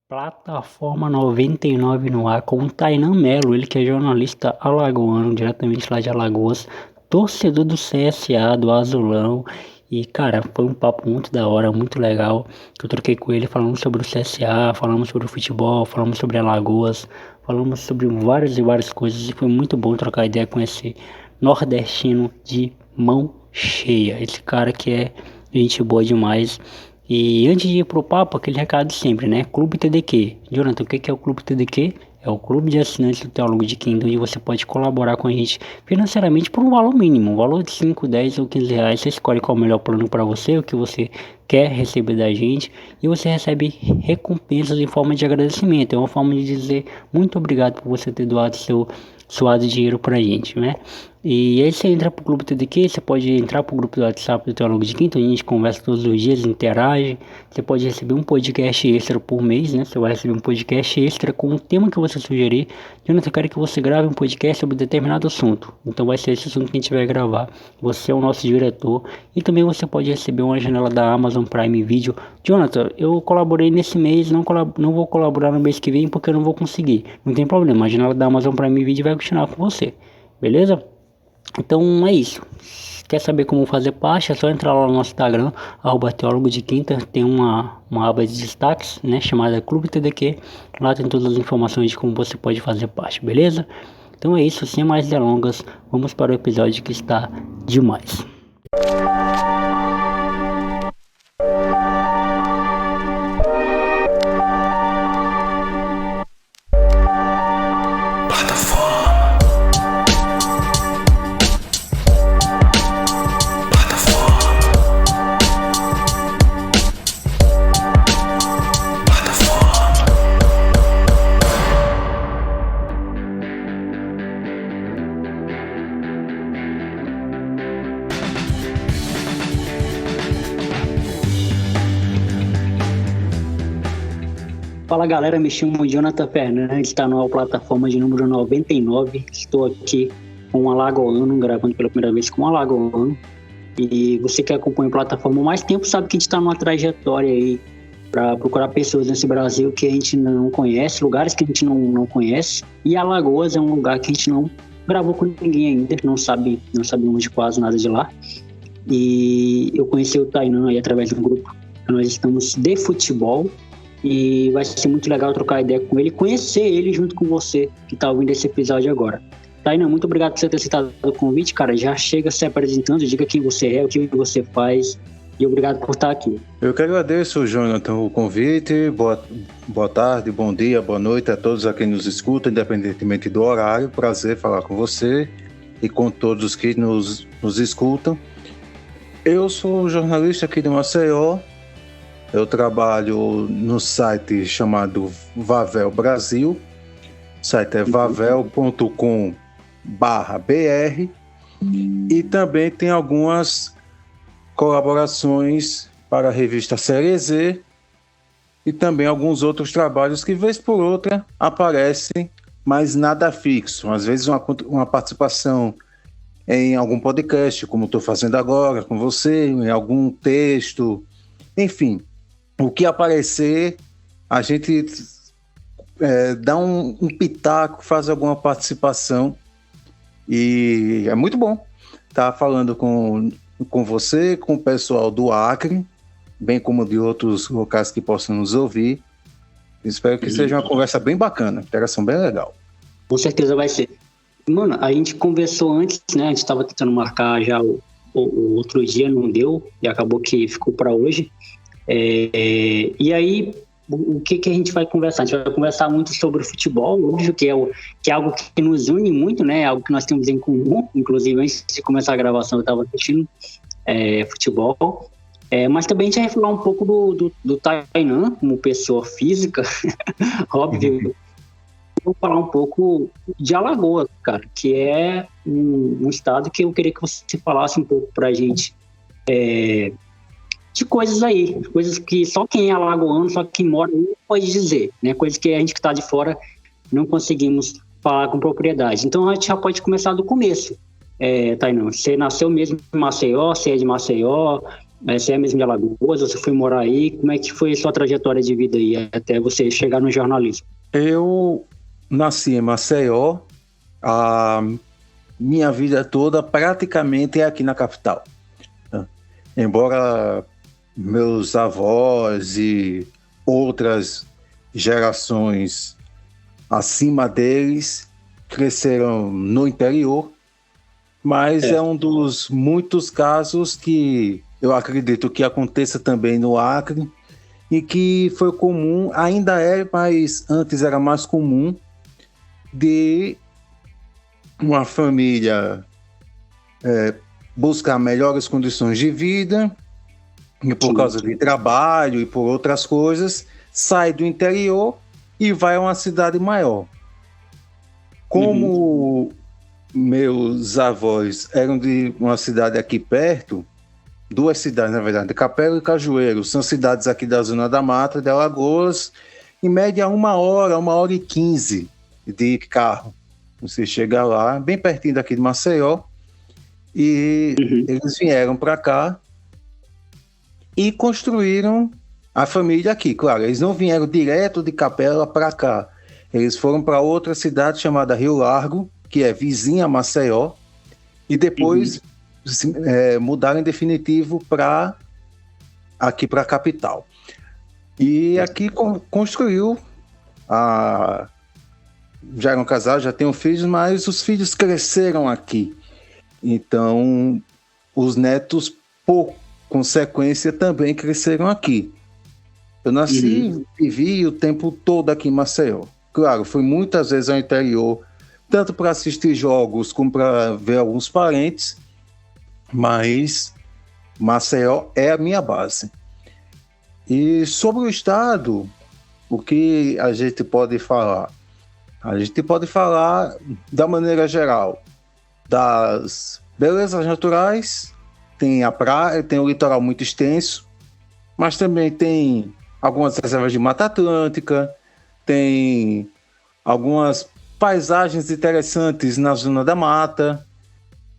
Plataforma 99 no ar com o Tainan Melo, ele que é jornalista alagoano, diretamente lá de Alagoas, torcedor do CSA, do Azulão. E cara, foi um papo muito da hora, muito legal, que eu troquei com ele falando sobre o CSA, falamos sobre o futebol, falamos sobre Alagoas, falamos sobre várias e várias coisas, e foi muito bom trocar ideia com esse nordestino de mão cheia. Esse cara que é gente boa demais. E antes de ir pro papo, aquele recado sempre, né? Clube TDQ. Jonathan, o que é o Clube TDQ? É o clube de assinantes do Teólogo de Quinto, onde você pode colaborar com a gente financeiramente por um valor mínimo, um valor de 5, 10 ou 15 reais. Você escolhe qual é o melhor plano para você, o que você quer receber da gente, e você recebe recompensas em forma de agradecimento. É uma forma de dizer muito obrigado por você ter doado seu suado dinheiro pra gente, né? E aí você entra pro Clube TDQ, você pode entrar pro grupo do WhatsApp do Teólogo de Quinto, a gente conversa todos os dias, interage, você pode receber um podcast extra por mês, né? Você vai receber um podcast extra com o tema que você sugerir. Jonathan, eu quero que você grave um podcast sobre determinado assunto, então vai ser esse assunto que a gente vai gravar. Você é o nosso diretor, e também você pode receber uma janela da Amazon Prime Video. Jonathan, eu colaborei nesse mês, não vou colaborar no mês que vem porque eu não vou conseguir. Não tem problema, a janela da Amazon Prime Video vai continuar com você, beleza? Então é isso. Quer saber como fazer parte? É só entrar lá no nosso Instagram, @teólogo de quinta, tem uma aba de destaques, né, chamada Clube TDQ. Lá tem todas as informações de como você pode fazer parte, beleza? Então é isso, sem mais delongas, vamos para o episódio que está demais. Fala galera, me chamo Jonathan Fernandes, está na plataforma de número 99. Estou aqui com um alagoano, gravando pela primeira vez com um alagoano. E você que acompanha a plataforma há mais tempo sabe que a gente está numa trajetória aí para procurar pessoas nesse Brasil que a gente não conhece, lugares que a gente não conhece. E Alagoas é um lugar que a gente não gravou com ninguém ainda, não sabemos de quase nada de lá. E eu conheci o Tainan aí através de um grupo que nós estamos de futebol. E vai ser muito legal trocar ideia com ele, conhecer ele junto com você que está ouvindo esse episódio agora. Tainan, muito obrigado por você ter aceitado o convite, cara. Já chega se apresentando, diga quem você é, o que você faz, e obrigado por estar aqui. Eu que agradeço, Jonathan, o convite. Boa tarde, bom dia, boa noite a todos a quem nos escuta, independentemente do horário. Prazer falar com você e com todos que nos escutam. Eu sou jornalista aqui de Maceió. Eu trabalho no site chamado Vavel Brasil. O site é vavel.com.br. E também tem algumas colaborações para a revista Série Z e também alguns outros trabalhos que, vez por outra, aparecem, mas nada fixo. Às vezes uma participação em algum podcast, como estou fazendo agora com você, em algum texto, enfim. O que aparecer, a gente dá um pitaco, faz alguma participação e é muito bom estar falando com você, com o pessoal do Acre, bem como de outros locais que possam nos ouvir. Espero que seja uma conversa bem bacana, interação bem legal. Com certeza vai ser. Mano, a gente conversou antes, né? A gente estava tentando marcar já o outro dia, não deu, e acabou que ficou para hoje. E aí, o que a gente vai conversar? A gente vai conversar muito sobre o futebol, óbvio que é algo que nos une muito, né? Algo que nós temos em comum. Inclusive, antes de começar a gravação, eu estava assistindo futebol. Mas também a gente vai falar um pouco do Tainan, como pessoa física, óbvio. Vou falar um pouco de Alagoas, cara, que é um estado que eu queria que você falasse um pouco pra gente. De coisas aí, coisas que só quem é alagoano, só quem mora não pode dizer, né? Coisas que a gente que está de fora não conseguimos falar com propriedade. Então a gente já pode começar do começo. Tainan, você nasceu mesmo em Maceió, você é de Maceió, Você é mesmo de Alagoas? Você foi morar aí? Como é que foi a sua trajetória de vida aí até você chegar no jornalismo? Eu nasci em Maceió, a minha vida toda praticamente é aqui na capital, né? Embora meus avós e outras gerações acima deles cresceram no interior, mas é um dos muitos casos que eu acredito que aconteça também no Acre e que foi comum, ainda é, mas antes era mais comum, de uma família buscar melhores condições de vida e por causa de trabalho e por outras coisas, sai do interior e vai a uma cidade maior. Como meus avós eram de uma cidade aqui perto, duas cidades, na verdade, Capela e Cajueiro, são cidades aqui da Zona da Mata, de Alagoas, em média 1 hora e 15 de carro. Você chega lá, bem pertinho daqui de Maceió, e eles vieram para cá e construíram a família aqui. Claro, eles não vieram direto de Capela para cá. Eles foram para outra cidade chamada Rio Largo, que é vizinha a Maceió, e depois mudaram em definitivo para aqui para a capital. E aqui construiu, já eram casados, já tinham filhos, mas os filhos cresceram aqui. Então, os netos, por consequência, também cresceram aqui. Eu nasci, vivi o tempo todo aqui em Maceió. Claro, fui muitas vezes ao interior, tanto para assistir jogos como para ver alguns parentes, mas Maceió é a minha base. E sobre o estado, o que a gente pode falar? A gente pode falar, da maneira geral, das belezas naturais, tem a praia, tem o litoral muito extenso, mas também tem algumas reservas de Mata Atlântica, tem algumas paisagens interessantes na zona da mata,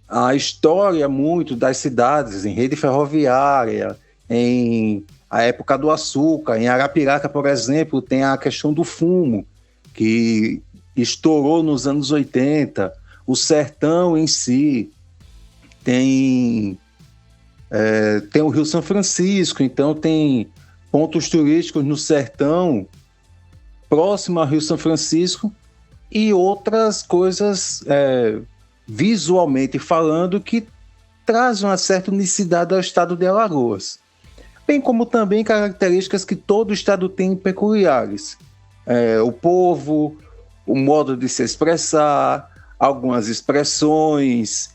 a história muito das cidades, em rede ferroviária, em a época do açúcar, em Arapiraca, por exemplo, tem a questão do fumo, que estourou nos anos 80, o sertão em si, tem o Rio São Francisco, então tem pontos turísticos no sertão, próximo ao Rio São Francisco, e outras coisas visualmente falando que trazem uma certa unicidade ao estado de Alagoas. Bem como também características que todo estado tem peculiares. O povo, o modo de se expressar, algumas expressões,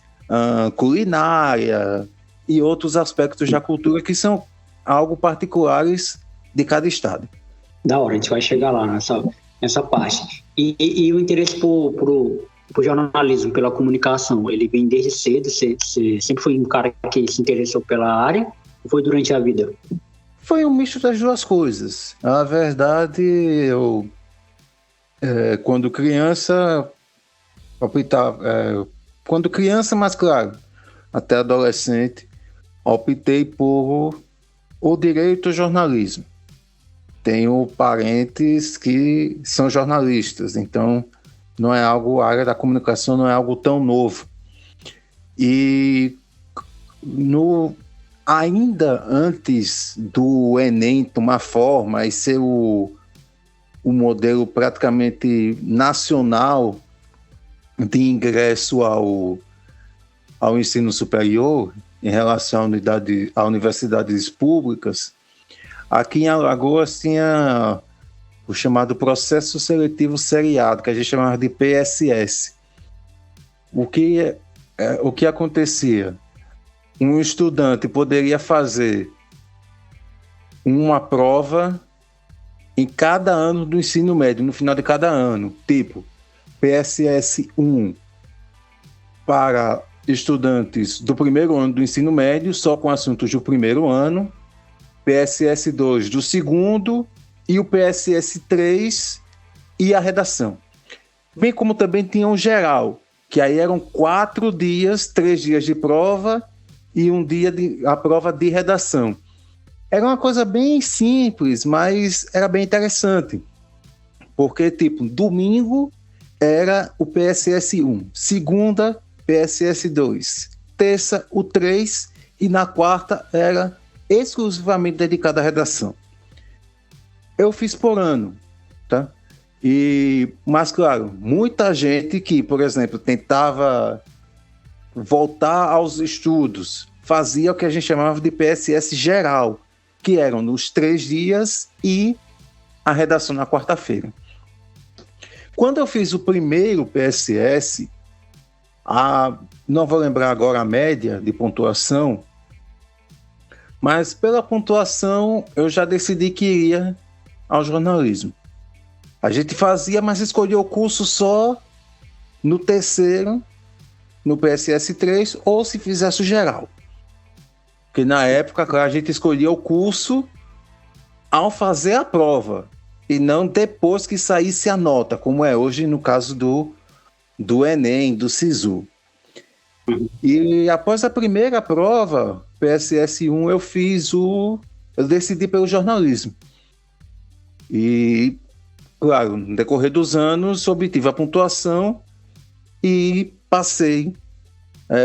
culinária e outros aspectos da cultura que são algo particulares de cada estado. Da hora, a gente vai chegar lá nessa parte. E o interesse por jornalismo, pela comunicação, ele vem desde cedo? Você sempre foi um cara que se interessou pela área? Ou foi durante a vida? Foi um misto das duas coisas. Na verdade, eu, quando criança, quando criança, mas claro, até adolescente, optei por o direito ao jornalismo. Tenho parentes que são jornalistas, então não é algo, a área da comunicação não é algo tão novo. E ainda antes do Enem tomar forma e ser o modelo praticamente nacional de ingresso ao ensino superior em relação a universidades públicas, aqui em Alagoas tinha o chamado processo seletivo seriado, que a gente chamava de PSS. O que acontecia? Um estudante poderia fazer uma prova em cada ano do ensino médio, no final de cada ano, tipo PSS 1 para estudantes do primeiro ano do ensino médio, só com assuntos do primeiro ano, PSS 2 do segundo e o PSS 3 e a redação. Bem como também tinha um geral, que aí eram 4 dias, 3 dias de prova e um dia a prova de redação. Era uma coisa bem simples, mas era bem interessante. Porque, tipo, domingo era o PSS-1, segunda, PSS-2, terça, o 3, e na quarta era exclusivamente dedicada à redação. Eu fiz por ano, tá? Mas, claro, muita gente que, por exemplo, tentava voltar aos estudos, fazia o que a gente chamava de PSS geral, que eram nos 3 dias e a redação na quarta-feira. Quando eu fiz o primeiro PSS, não vou lembrar agora a média de pontuação, mas pela pontuação eu já decidi que iria ao jornalismo. A gente fazia, mas escolhia o curso só no terceiro, no PSS3, ou se fizesse o geral. Porque na época, claro, a gente escolhia o curso ao fazer a prova, e não depois que saísse a nota, como é hoje no caso do Enem, do SISU. E após a primeira prova, PSS1, eu decidi pelo jornalismo. E, claro, no decorrer dos anos, obtive a pontuação e passei,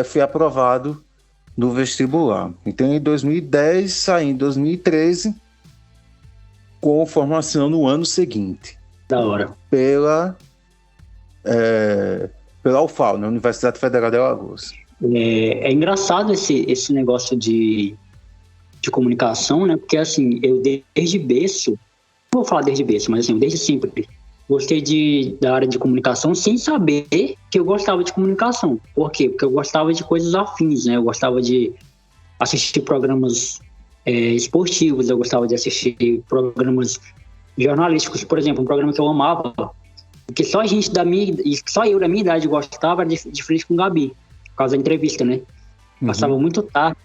fui aprovado no vestibular. Então, em 2010, saí em 2013, com formação no ano seguinte. Da hora. Pela UFAL, na Universidade Federal de Alagoas. É engraçado esse negócio de comunicação, né? Porque, assim, eu desde berço, não vou falar desde berço, mas assim, desde sempre, gostei da área de comunicação sem saber que eu gostava de comunicação. Por quê? Porque eu gostava de coisas afins, né? Eu gostava de assistir programas esportivos, eu gostava de assistir programas jornalísticos, por exemplo, um programa que eu amava, que só eu da minha idade gostava, era de Frente com Gabi, por causa da entrevista, né? Passava muito tarde,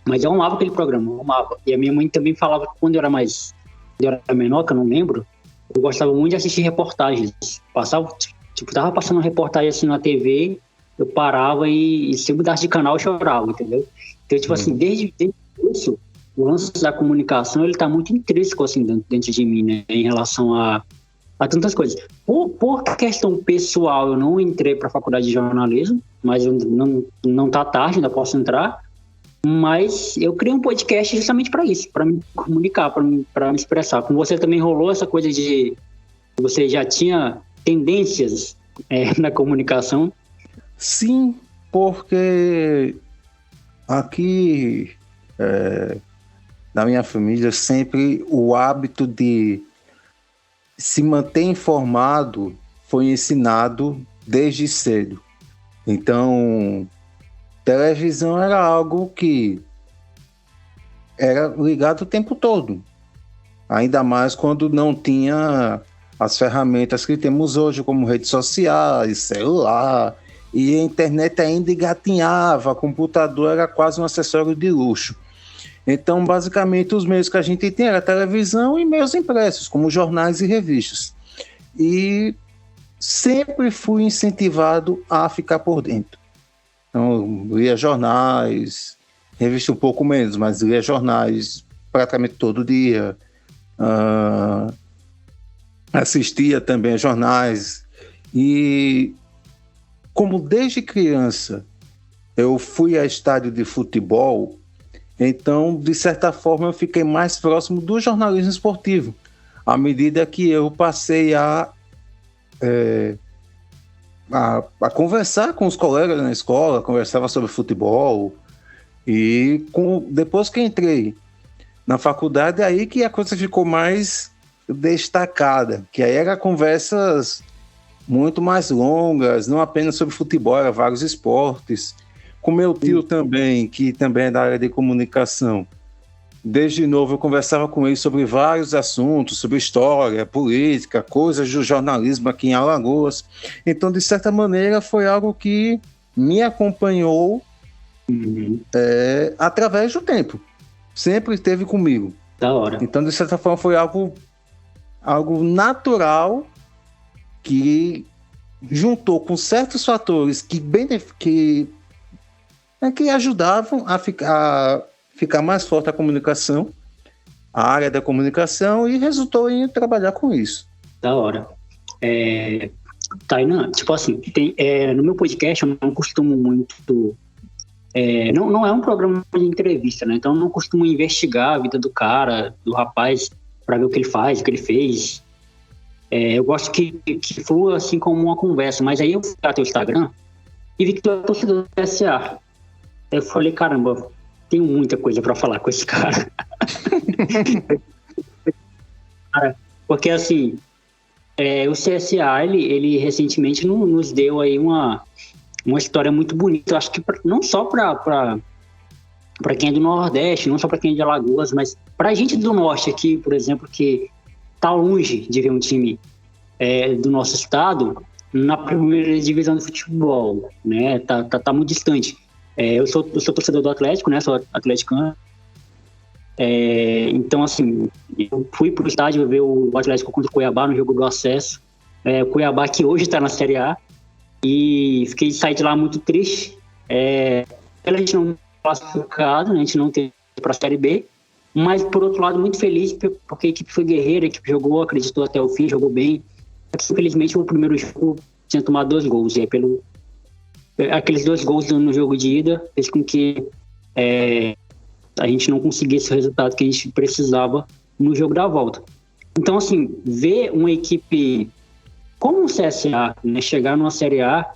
mas eu amava aquele programa, eu amava. E a minha mãe também falava que quando eu era menor, que eu não lembro, eu gostava muito de assistir reportagens. Tava passando uma reportagem assim na TV, eu parava e se eu mudasse de canal eu chorava, entendeu? Então, tipo assim, desde isso, o lance da comunicação, ele tá muito intrínseco assim dentro de mim, né? Em relação a tantas coisas. Por questão pessoal, eu não entrei para a faculdade de jornalismo, mas não tá tarde, ainda posso entrar. Mas eu criei um podcast justamente para isso, para me comunicar, para me expressar. Com você também rolou essa coisa de você já tinha tendências na comunicação? Sim, porque aqui na minha família sempre o hábito de se manter informado foi ensinado desde cedo. Então, televisão era algo que era ligado o tempo todo. Ainda mais quando não tinha as ferramentas que temos hoje, como redes sociais, celular, e a internet ainda engatinhava, computador era quase um acessório de luxo. Então, basicamente, os meios que a gente tem era televisão e meios impressos, como jornais e revistas. E sempre fui incentivado a ficar por dentro. Então, lia jornais, revista um pouco menos, mas lia jornais praticamente todo dia. Assistia também a jornais. E como desde criança eu fui a estádio de futebol, então, de certa forma, eu fiquei mais próximo do jornalismo esportivo, à medida que eu passei a conversar com os colegas na escola, conversava sobre futebol, e depois que entrei na faculdade, aí que a coisa ficou mais destacada, que aí eram conversas muito mais longas, não apenas sobre futebol, eram vários esportes. Com meu tio também, que também é da área de comunicação, desde novo eu conversava com ele sobre vários assuntos, sobre história, política, coisas do jornalismo aqui em Alagoas. Então, de certa maneira, foi algo que me acompanhou através do tempo. Sempre esteve comigo. Da hora. Então, de certa forma, foi algo natural que juntou com certos fatores que que ajudavam a ficar mais forte a comunicação, a área da comunicação, e resultou em trabalhar com isso. Da hora. Tainan, tipo assim, no meu podcast eu não costumo muito... não é um programa de entrevista, né? Então eu não costumo investigar a vida do cara, do rapaz, para ver o que ele faz, o que ele fez. Eu gosto que flua assim como uma conversa, mas aí eu fui lá teu Instagram e vi que tu é torcedor do CSA. Eu falei, caramba, tenho muita coisa para falar com esse cara. Porque assim, o CSA, ele recentemente nos deu aí uma história muito bonita. Eu acho que não só para quem é do Nordeste, não só para quem é de Alagoas, mas para a gente do Norte aqui, por exemplo, que tá longe de ver um time do nosso estado na primeira divisão do futebol, né? Tá muito distante. Eu sou torcedor do Atlético, né? Sou atleticano. Então, assim, eu fui pro estádio ver o Atlético contra o Cuiabá no jogo do acesso. O Cuiabá que hoje está na Série A. E saí de lá muito triste. A gente não classificado, né? A gente não teve para a Série B. Mas, por outro lado, muito feliz porque a equipe foi guerreira, a equipe jogou, acreditou até o fim, jogou bem. Infelizmente, o primeiro jogo tinha tomado 2 gols. E aí, aqueles 2 gols no jogo de ida fez com que a gente não conseguisse o resultado que a gente precisava no jogo da volta. Então, assim, ver uma equipe como o CSA, né, chegar numa Série A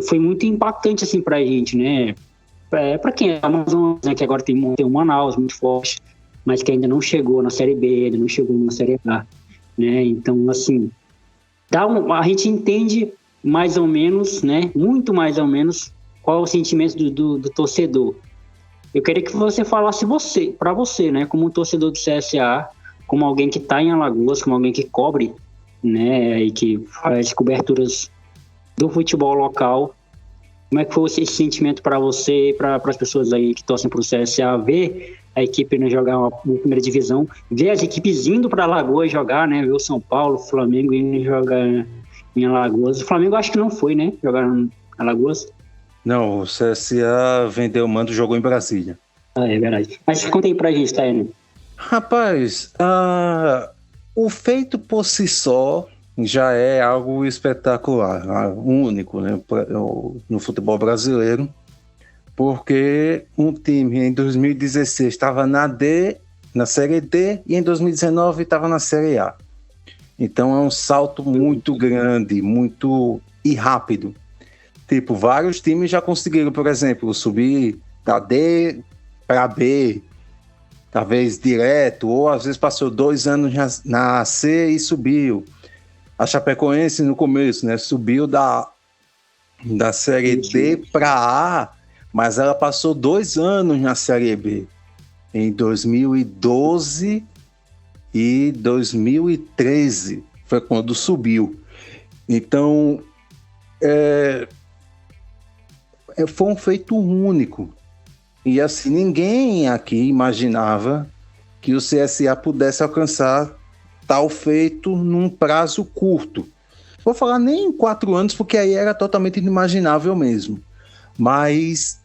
foi muito impactante assim, para a gente, né? Para quem é Amazonas, né, que agora tem um Manaus muito forte, mas que ainda não chegou na Série B, ainda não chegou na Série A, né? Então, assim, a gente entende mais ou menos, né, muito mais ou menos, qual é o sentimento do torcedor. Eu queria que você falasse para você, né, como um torcedor do CSA, como alguém que está em Alagoas, como alguém que cobre, né, e que faz coberturas do futebol local. Como é que foi esse sentimento para você e para as pessoas aí que torcem para o CSA, ver a equipe, né, jogar uma primeira divisão, ver as equipes indo para Alagoas jogar, né, ver o São Paulo, o Flamengo indo jogar em Alagoas. O Flamengo acho que não foi, né, jogar em Alagoas. Não, o CSA vendeu o mando e jogou em Brasília. É verdade. Mas conta aí pra gente, Taino. Rapaz, o feito por si só já é algo espetacular, único, né, no futebol brasileiro, porque um time em 2016 estava na Série D e em 2019 estava na Série A. Então é um salto muito grande, muito e rápido. Tipo, vários times já conseguiram, por exemplo, subir da D para B, talvez direto, ou às vezes passou 2 anos na C e subiu. A Chapecoense no começo, né, subiu da Série D para A, mas ela passou 2 anos na Série B, em 2012 e 2013, foi quando subiu. Então, foi um feito único. E assim, ninguém aqui imaginava que o CSA pudesse alcançar tal feito num prazo curto. Vou falar nem em 4 anos, porque aí era totalmente inimaginável mesmo. Mas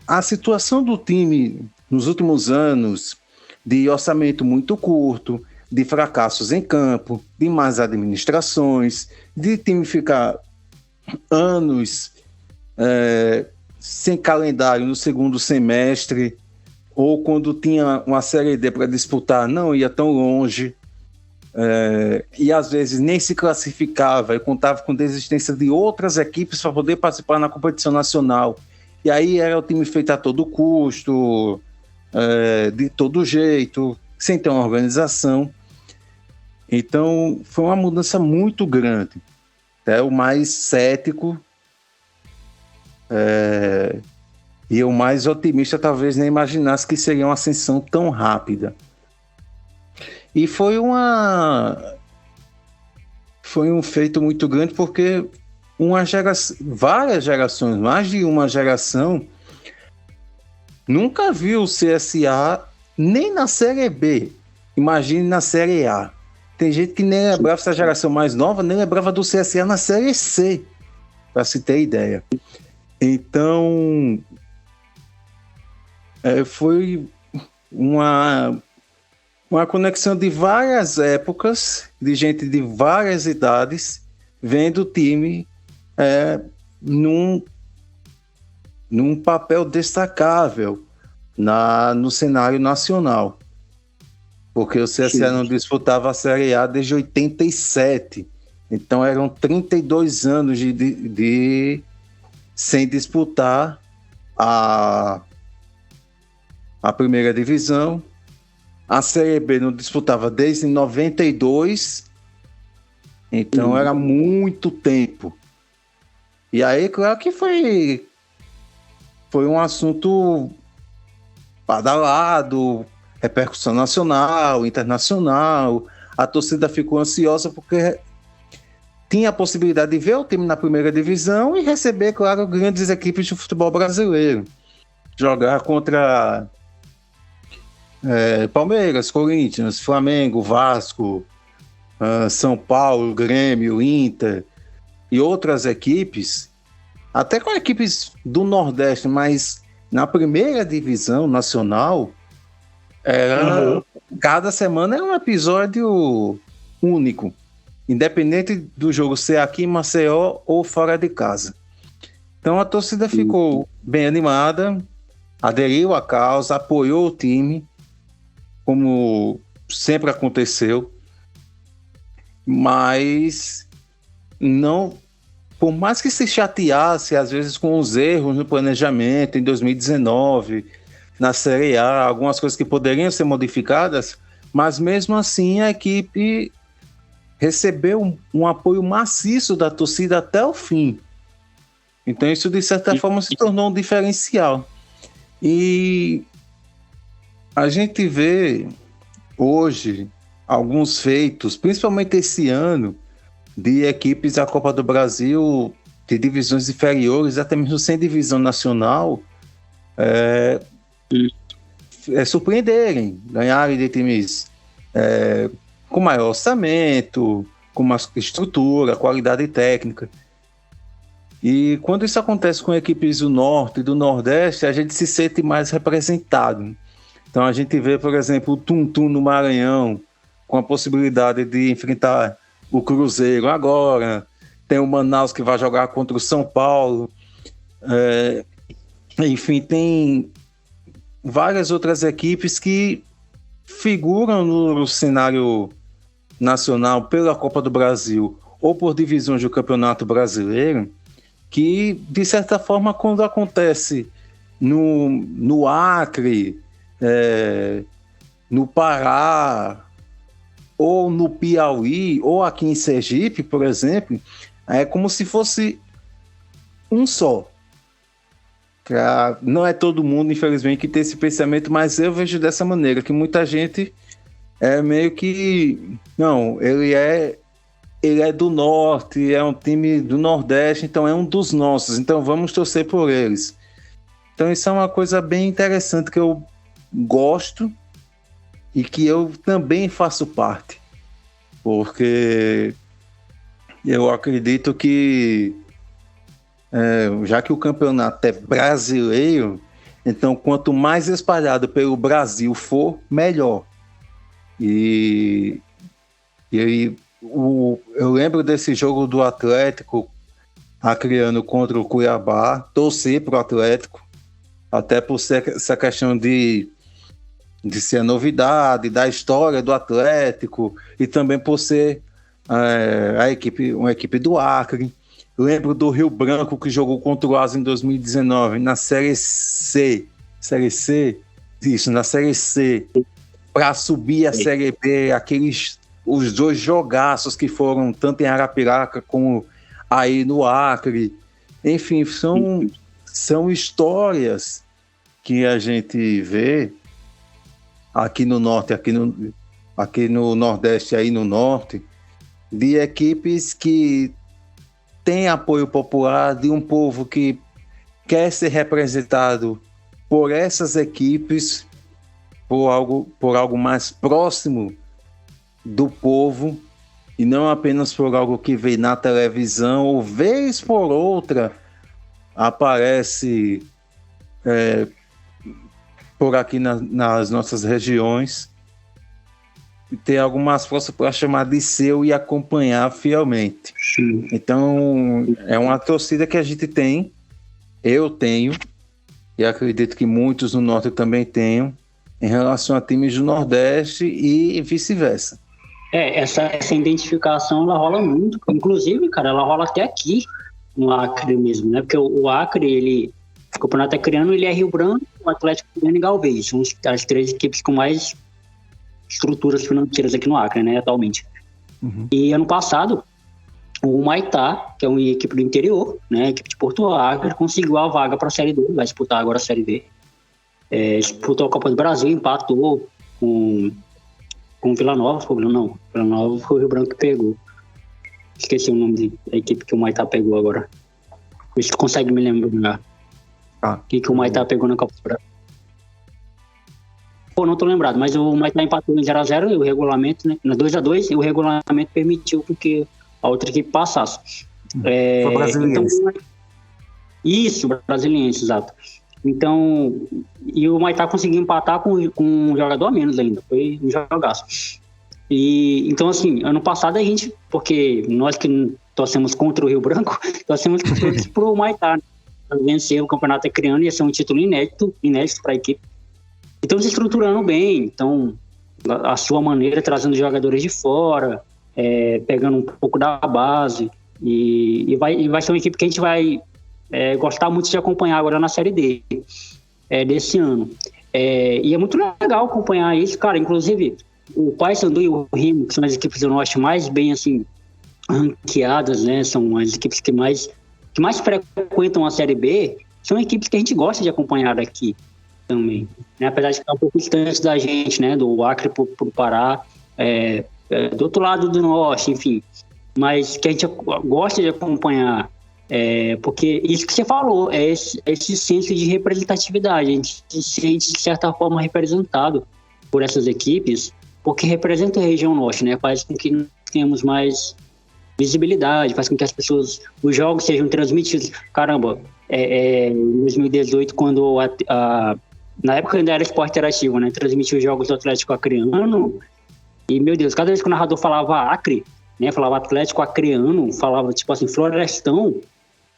a situação do time nos últimos anos, de orçamento muito curto, de fracassos em campo, de más administrações, de time ficar anos sem calendário no segundo semestre, ou quando tinha uma Série D para disputar, não ia tão longe, e às vezes nem se classificava e contava com desistência de outras equipes para poder participar na competição nacional. E aí era o time feito a todo custo, de todo jeito, sem ter uma organização. Então foi uma mudança muito grande. O mais cético e o mais otimista talvez nem imaginasse que seria uma ascensão tão rápida. E foi um feito muito grande, porque várias gerações, mais de uma geração, nunca viu o CSA nem na Série B, imagine na Série A. Tem gente que nem lembrava, essa geração mais nova, nem lembrava do CSA na Série C, para se ter ideia. Então, foi uma conexão de várias épocas, de gente de várias idades, vendo o time num papel destacável no cenário nacional. Porque o CSA não disputava a Série A desde 87. Então eram 32 anos sem disputar a primeira divisão. A Série B não disputava desde 92. Então era muito tempo. E aí, claro que foi um assunto badalado, repercussão nacional, internacional. A torcida ficou ansiosa porque tinha a possibilidade de ver o time na primeira divisão e receber, claro, grandes equipes de futebol brasileiro. Jogar contra Palmeiras, Corinthians, Flamengo, Vasco, São Paulo, Grêmio, Inter e outras equipes, até com equipes do Nordeste, mas na primeira divisão nacional, cada semana era um episódio único, independente do jogo ser aqui em Maceió ou fora de casa. Então a torcida ficou bem animada, aderiu à causa, apoiou o time, como sempre aconteceu, mas não, por mais que se chateasse às vezes com os erros no planejamento em 2019, na Série A, algumas coisas que poderiam ser modificadas, mas mesmo assim a equipe recebeu um apoio maciço da torcida até o fim. Então isso de certa forma se tornou um diferencial. E a gente vê hoje alguns feitos, principalmente esse ano, de equipes da Copa do Brasil de divisões inferiores, até mesmo sem divisão nacional, surpreenderem, ganharem de times com maior orçamento, com mais estrutura, qualidade técnica. E quando isso acontece com equipes do Norte e do Nordeste, a gente se sente mais representado. Então a gente vê, por exemplo, o Tum-Tum no Maranhão, com a possibilidade de enfrentar o Cruzeiro agora. Tem o Manaus que vai jogar contra o São Paulo. Enfim, tem várias outras equipes que figuram no cenário nacional pela Copa do Brasil ou por divisões do Campeonato Brasileiro, que, de certa forma, quando acontece no Acre, no Pará, ou no Piauí, ou aqui em Sergipe, por exemplo, é como se fosse um só. Não é todo mundo, infelizmente, que tem esse pensamento, mas eu vejo dessa maneira, que muita gente é meio que... Não, ele é do Norte, é um time do Nordeste, então é um dos nossos, então vamos torcer por eles. Então isso é uma coisa bem interessante que eu gosto e que eu também faço parte, porque eu acredito que já que o campeonato é brasileiro, então quanto mais espalhado pelo Brasil for, melhor. E eu lembro desse jogo do Atlético acreano contra o Cuiabá, torci para o Atlético, até por ser essa questão de ser a novidade, da história do Atlético, e também por ser uma equipe do Acre. Lembro do Rio Branco, que jogou contra o Asa em 2019, na Série C, na Série C, para subir a Série B, os dois jogaços que foram tanto em Arapiraca como aí no Acre. Enfim, são histórias que a gente vê aqui no Norte, aqui no Nordeste, aí no Norte, de equipes que têm apoio popular, de um povo que quer ser representado por essas equipes, por algo mais próximo do povo, e não apenas por algo que vem na televisão, ou vez por outra aparece por aqui nas nossas regiões, e tem algumas forças para chamar de seu e acompanhar fielmente. Sim. Então, é uma torcida que a gente tem, eu tenho, e acredito que muitos no Norte também tenham, em relação a times do Nordeste e vice-versa. Essa identificação, ela rola muito, inclusive, cara, ela rola até aqui, no Acre mesmo, né? Porque o Acre, o campeonato acreano, ele é Rio Branco, o Atlético Goianiense e Galvez, são as 3 equipes com mais estruturas financeiras aqui no Acre, né, atualmente. Uhum. E ano passado, o Humaitá, que é uma equipe do interior, né, equipe de Porto Alegre, conseguiu a vaga para a Série D, vai disputar agora a Série D. Disputou a Copa do Brasil, empatou com o Vila Nova, Vila Nova foi o Rio Branco que pegou. Esqueci o nome da equipe que o Humaitá pegou agora. Vê se tu consegue me lembrar. Que o Humaitá pegou na Copa do Brasil. Pô, não tô lembrado, mas o Humaitá empatou em 0x0 e o regulamento, né, na 2x2, e o regulamento permitiu que a outra equipe passasse. Foi Brasiliense. Então, isso, Brasiliense, exato. Então, e o Humaitá conseguiu empatar com um jogador a menos ainda, foi um jogaço. E, então, assim, ano passado a gente, porque nós que torcemos contra o Rio Branco, torcemos pro Humaitá, né? Vencer o campeonato acreano, ia ser um título inédito para a equipe. Então, se estruturando bem, então, a sua maneira, trazendo jogadores de fora, pegando um pouco da base, e vai ser uma equipe que a gente vai gostar muito de acompanhar agora na Série D desse ano. E é muito legal acompanhar isso, cara. Inclusive, o Paysandu e o Remo, que são as equipes do Norte mais bem, assim, ranqueadas, né? São as equipes que mais frequentam a Série B, são equipes que a gente gosta de acompanhar daqui também, né? Apesar de ficar um pouco distante da gente, né? Do Acre pro Pará, do outro lado do Norte, enfim. Mas que a gente gosta de acompanhar, porque isso que você falou, esse senso de representatividade, a gente se sente, de certa forma, representado por essas equipes, porque representa a região Norte, né? Faz com que nós tenhamos mais visibilidade, faz com que os jogos sejam transmitidos. Caramba, em 2018, quando na época ainda era esporte interativo, né? Transmitiu os jogos do Atlético Acreano, e, meu Deus, cada vez que o narrador falava Acre, né? Falava Atlético Acreano, falava, tipo assim, Florestão,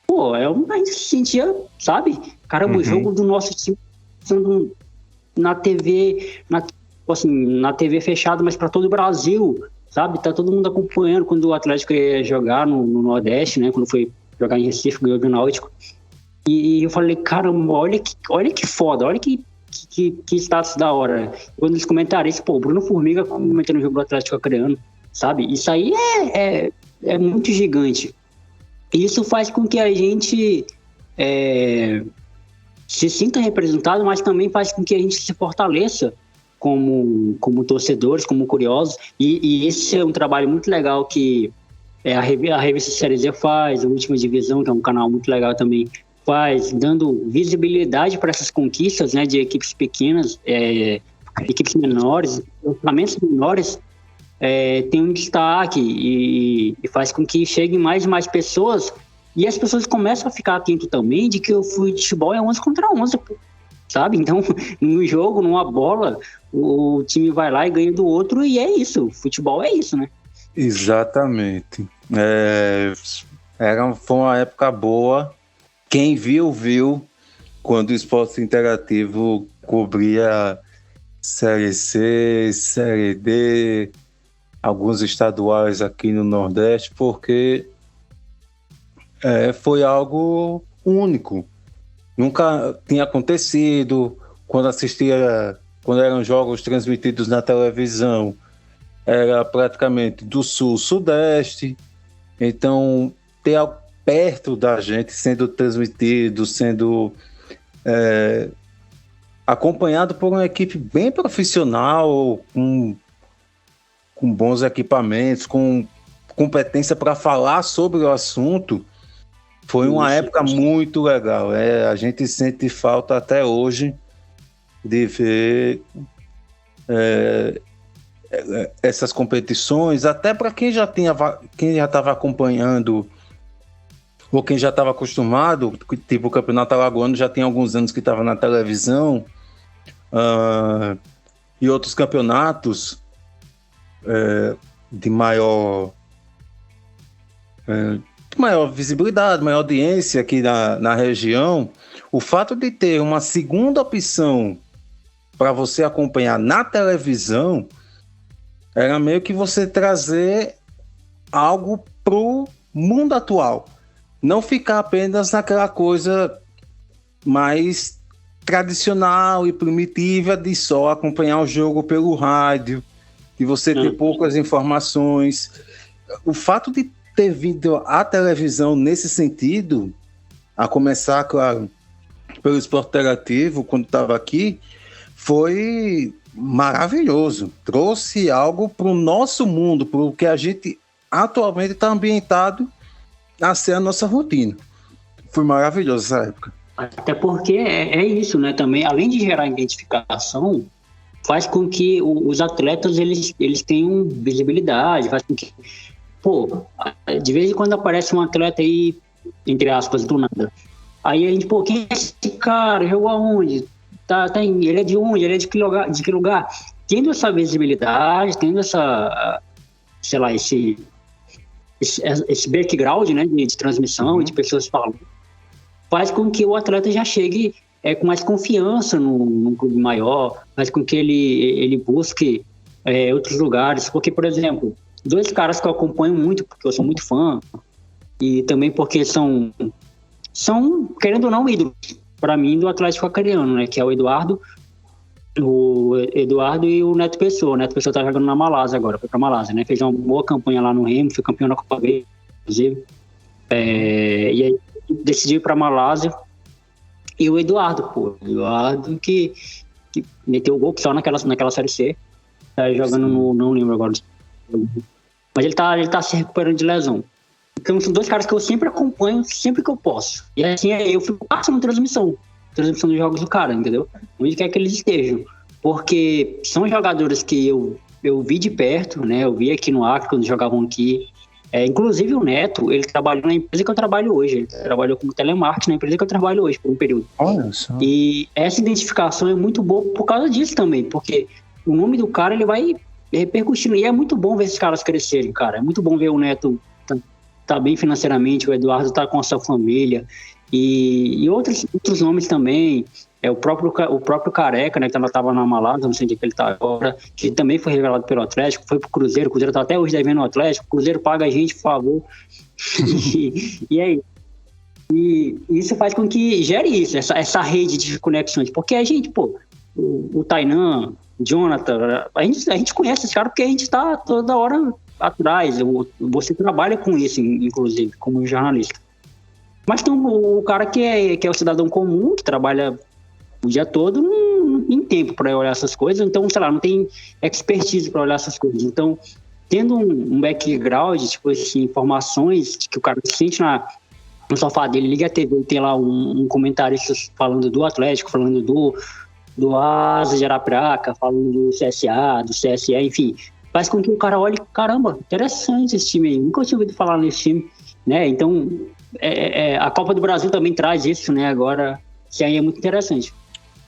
pô, a gente se sentia, sabe? Caramba, o jogo do nosso time sendo na TV, na TV fechada, mas para todo o Brasil, sabe? Tá todo mundo acompanhando quando o Atlético ia jogar no Nordeste, né? Quando foi jogar em Recife, ganhou do Náutico. E eu falei, caramba, olha que foda, olha que status da hora. Quando eles comentaram isso, pô, o Bruno Formiga comentando o jogo do Atlético Acreano, sabe? Isso aí é muito gigante. E isso faz com que a gente se sinta representado, mas também faz com que a gente se fortaleça como torcedores, como curiosos. E esse é um trabalho muito legal que a revista Série Z faz, a Última Divisão, que é um canal muito legal também, faz, dando visibilidade para essas conquistas, né, de equipes pequenas, equipes menores, orçamentos menores, tem um destaque e faz com que cheguem mais e mais pessoas, e as pessoas começam a ficar atentas também de que o futebol é 11 contra 11, sabe? Então, num jogo, numa bola, o time vai lá e ganha do outro, e é isso, o futebol é isso, né? Exatamente. Foi uma época boa. Quem viu, quando o Esporte Interativo cobria Série C, Série D, alguns estaduais aqui no Nordeste, porque foi algo único. Nunca tinha acontecido. Quando eram jogos transmitidos na televisão, era praticamente do Sul, Sudeste. Então, ter algo perto da gente, sendo transmitido, sendo acompanhado por uma equipe bem profissional, com bons equipamentos, com competência para falar sobre o assunto, foi uma época muito legal. A gente sente falta até hoje de ver essas competições, até para quem já estava acompanhando ou quem já estava acostumado, tipo o Campeonato Alagoano já tem alguns anos que estava na televisão, e outros campeonatos de maior visibilidade, maior audiência aqui na região, o fato de ter uma segunda opção para você acompanhar na televisão era meio que você trazer algo pro mundo atual. Não ficar apenas naquela coisa mais tradicional e primitiva de só acompanhar o jogo pelo rádio, de você ter poucas informações. O fato de ter vindo a televisão nesse sentido, a começar, claro, pelo Esporte Interativo, quando estava aqui, foi maravilhoso. Trouxe algo para o nosso mundo, para o que a gente atualmente está ambientado a ser a nossa rotina. Foi maravilhoso essa época. Até porque é isso, né? Também, além de gerar identificação, faz com que os atletas eles tenham visibilidade, faz com que, pô, de vez em quando aparece um atleta aí, entre aspas, do nada. Aí a gente, pô, quem é esse cara? Jogou aonde? Ele é de onde? Ele é de que lugar? Tendo essa visibilidade, tendo essa, sei lá, esse background, né, de transmissão, de pessoas falando, faz com que o atleta já chegue com mais confiança num clube maior, faz com que ele busque outros lugares. Porque, por exemplo, dois caras que eu acompanho muito, porque eu sou muito fã, e também porque são querendo ou não, ídolos, para mim, do Atlético Acreano, né, que é o Eduardo e o Neto Pessoa. O Neto Pessoa tá jogando na Malásia agora, foi pra Malásia, né? Fez uma boa campanha lá no Remo, foi campeão da Copa B, inclusive. E aí decidiu ir pra Malásia. E o Eduardo que meteu o gol só naquela Série C. Tá jogando não lembro agora. Mas ele tá se recuperando de lesão. Então são dois caras que eu sempre acompanho, sempre que eu posso. E assim, eu fico passando transmissão dos jogos do cara, entendeu? Onde quer que eles estejam. Porque são jogadores que eu vi de perto, né? Eu vi aqui no Acre, quando jogavam aqui. Inclusive o Neto, ele trabalhou na empresa que eu trabalho hoje. Ele trabalhou como telemarketing na empresa que eu trabalho hoje, por um período. Olha só. E essa identificação é muito boa por causa disso também. Porque o nome do cara, ele vai repercutindo. E é muito bom ver esses caras crescerem, cara. É muito bom ver o Neto tá bem financeiramente, o Eduardo tá com a sua família. E outros nomes também, o próprio Careca, né, que tava na Malásia, não sei onde é que ele tá agora, que também foi revelado pelo Atlético, foi pro Cruzeiro, o Cruzeiro tá até hoje devendo o Atlético, o Cruzeiro paga a gente, por favor. E aí, e isso faz com que gere isso, essa rede de conexões, porque a gente, pô, o Tainan, Jonathan, a gente conhece esse cara porque a gente tá toda hora atrás, você trabalha com isso, inclusive, como jornalista. Mas tem o cara que é o cidadão comum, que trabalha o dia todo, não tem tempo para olhar essas coisas, então, sei lá, não tem expertise para olhar essas coisas. Então, tendo um background, tipo assim, informações que o cara sente no sofá dele, liga a TV e tem lá um comentarista falando do Atlético, falando do Asa de Arapiraca, falando do CSA, do CSE, enfim, faz com que o cara olhe, caramba, interessante esse time aí, nunca tinha ouvido falar nesse time, né? Então, a Copa do Brasil também traz isso, né? Agora, isso aí é muito interessante.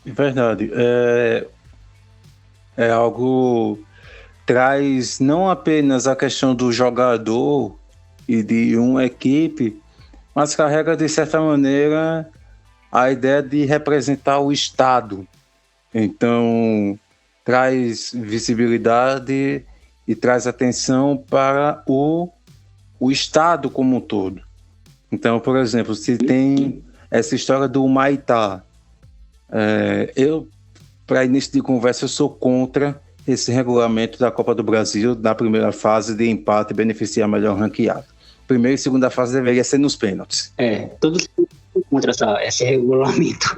Verdade. É algo... Traz não apenas a questão do jogador e de uma equipe, mas carrega, de certa maneira, a ideia de representar o Estado. Então, traz visibilidade e traz atenção para o Estado como um todo. Então, por exemplo, se tem essa história do Humaitá, eu, para início de conversa, eu sou contra esse regulamento da Copa do Brasil na primeira fase de empate beneficiar melhor ranqueado. Primeira e segunda fase deveria ser nos pênaltis. Todos contra esse regulamento.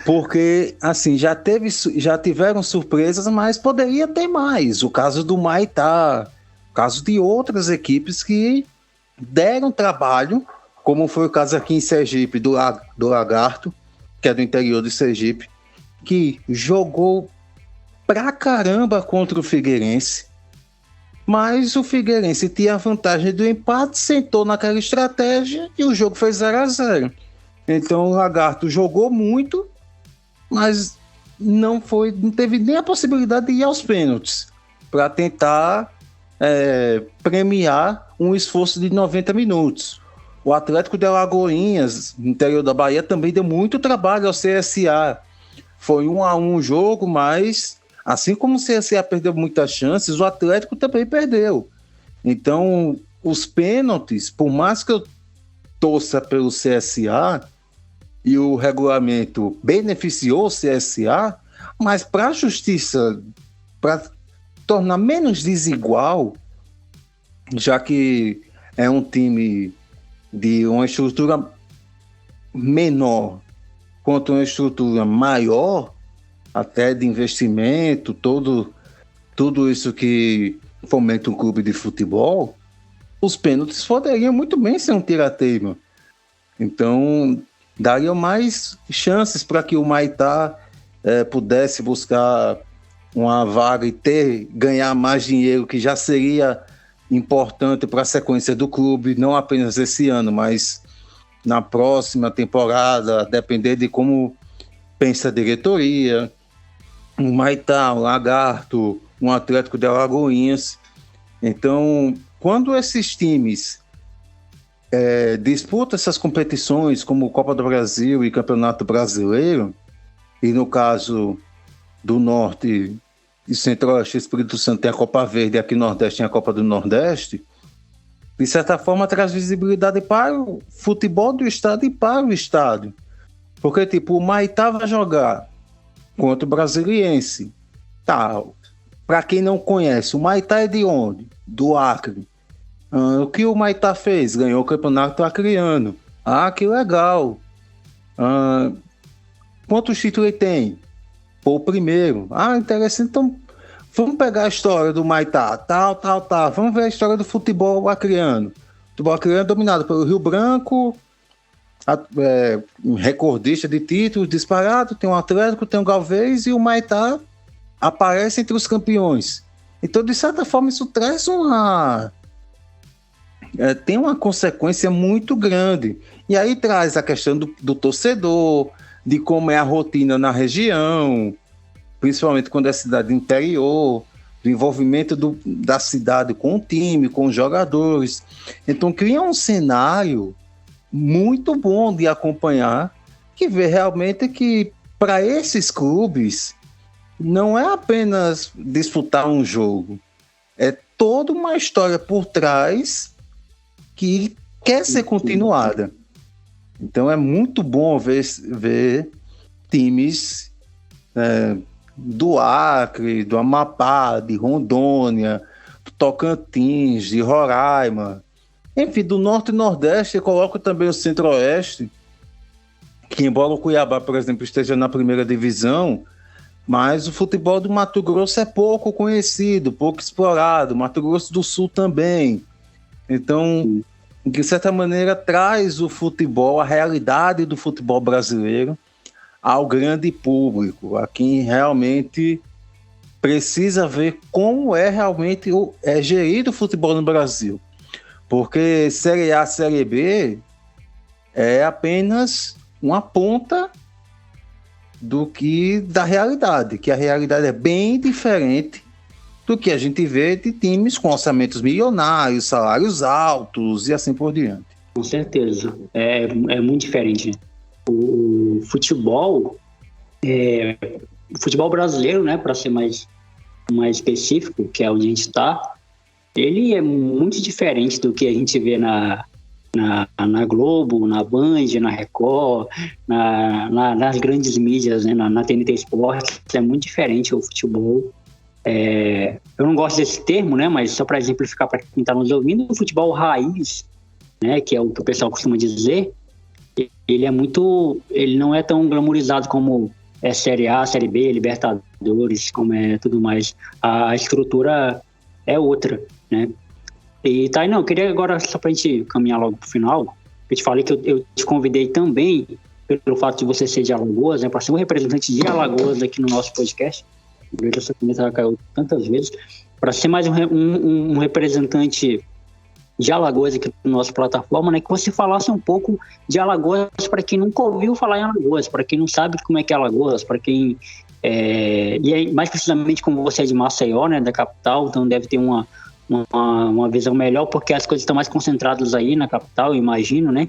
Porque, assim, já tiveram surpresas, mas poderia ter mais. O caso do Humaitá, o caso de outras equipes que deram trabalho, como foi o caso aqui em Sergipe, do Lagarto, que é do interior de Sergipe, que jogou pra caramba contra o Figueirense, Mas o Figueirense tinha a vantagem do empate, sentou naquela estratégia e o jogo foi 0-0. Então o Lagarto jogou muito, mas não teve nem a possibilidade de ir aos pênaltis para tentar premiar um esforço de 90 minutos. O Atlético de Alagoinhas, no interior da Bahia, também deu muito trabalho ao CSA. Foi 1-1 o jogo, mas assim como o CSA perdeu muitas chances, o Atlético também perdeu. Então, os pênaltis, por mais que eu torça pelo CSA, e o regulamento beneficiou o CSA, mas para a justiça, para tornar menos desigual, já que é um time de uma estrutura menor quanto uma estrutura maior, até de investimento, tudo isso que fomenta um clube de futebol, os pênaltis poderiam muito bem ser um tirateima. Então, daria mais chances para que o Maitá pudesse buscar uma vaga e ganhar mais dinheiro, que já seria importante para a sequência do clube, não apenas esse ano, mas na próxima temporada, a depender de como pensa a diretoria. O Maitá, o Lagarto, um Atlético de Alagoinhas. Então, quando esses times disputam essas competições como Copa do Brasil e Campeonato Brasileiro, e no caso do Norte e Centro-Oeste, Espírito Santo tem a Copa Verde, e aqui no Nordeste tem a Copa do Nordeste, de certa forma traz visibilidade para o futebol do estado e para o estado. Porque, tipo, o Maitá vai jogar contra o Brasiliense. Tá, para quem não conhece, o Maitá é de onde? Do Acre. O que o Maitá fez? Ganhou o campeonato acreano. Que legal. Quantos títulos ele tem? O primeiro. Interessante. Então, vamos pegar a história do Maitá. Tal. Vamos ver a história do futebol acreano. O futebol acreano é dominado pelo Rio Branco, recordista de títulos disparado, tem o Atlético, tem o Galvez, e o Maitá aparece entre os campeões. Então, de certa forma, isso traz tem uma consequência muito grande. E aí traz a questão do torcedor, de como é a rotina na região, principalmente quando é cidade interior, do envolvimento da cidade com o time, com os jogadores. Então, cria um cenário muito bom de acompanhar, que vê realmente que para esses clubes não é apenas disputar um jogo, é toda uma história por trás que quer ser continuada. Então é muito bom ver times do Acre, do Amapá, de Rondônia, do Tocantins, de Roraima, enfim, do Norte e Nordeste. Eu coloco também o Centro-Oeste, que embora o Cuiabá, por exemplo, esteja na primeira divisão, mas o futebol do Mato Grosso é pouco conhecido, pouco explorado, Mato Grosso do Sul também. Então, de certa maneira, traz o futebol, a realidade do futebol brasileiro ao grande público, a quem realmente precisa ver como é realmente gerido o futebol no Brasil. Porque Série A, Série B é apenas uma ponta da realidade, que a realidade é bem diferente do que a gente vê de times com orçamentos milionários, salários altos e assim por diante. Com certeza, é muito diferente. O futebol brasileiro, né, para ser mais específico, que é onde a gente está, ele é muito diferente do que a gente vê na Globo, na Band, na Record, nas grandes mídias, né, na TNT Esportes. É muito diferente o futebol. Eu não gosto desse termo, né, mas só para exemplificar para quem está nos ouvindo, o futebol raiz, né, que é o que o pessoal costuma dizer, ele não é tão glamorizado como Série A, Série B, Libertadores, como é tudo mais. A estrutura é outra, né? E tá, não, eu queria agora, só pra gente caminhar logo pro final, eu te falei que eu te convidei também, pelo fato de você ser de Alagoas, né, para ser um representante de Alagoas aqui no nosso podcast. Essa comida já caiu tantas vezes, para ser mais um representante de Alagoas aqui na nossa plataforma, né, que você falasse um pouco de Alagoas para quem nunca ouviu falar em Alagoas, para quem não sabe como é que é Alagoas, para quem e aí, mais precisamente como você é de Maceió, né, da capital, então deve ter uma visão melhor, porque as coisas estão mais concentradas aí na capital, eu imagino, né?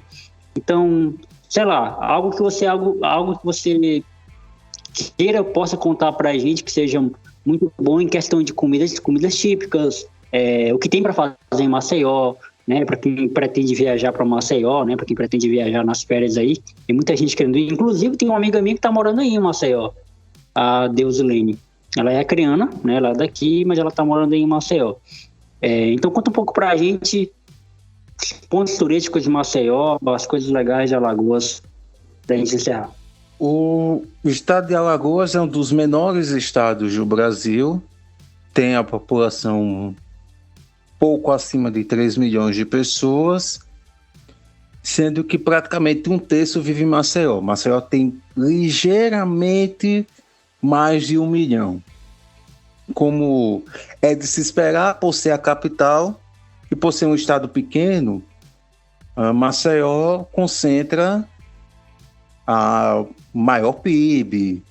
Então, sei lá, algo que você queira, possa contar para a gente que seja muito bom em questão de comidas típicas, o que tem para fazer em Maceió, né? Para quem pretende viajar para Maceió, né? Para quem pretende viajar nas férias aí, tem muita gente querendo ir. Inclusive, tem uma amiga minha que está morando aí em Maceió, a Deusilene. Ela é acreana, né? Ela é daqui, mas ela está morando aí em Maceió. Então, conta um pouco para a gente pontos turísticos de Maceió, as coisas legais de Alagoas, para a gente encerrar. O estado de Alagoas é um dos menores estados do Brasil, tem a população pouco acima de 3 milhões de pessoas, sendo que praticamente um terço vive em Maceió. Maceió tem ligeiramente mais de 1 milhão. Como é de se esperar, por ser a capital e por ser um estado pequeno, Maceió concentra a maior PIB,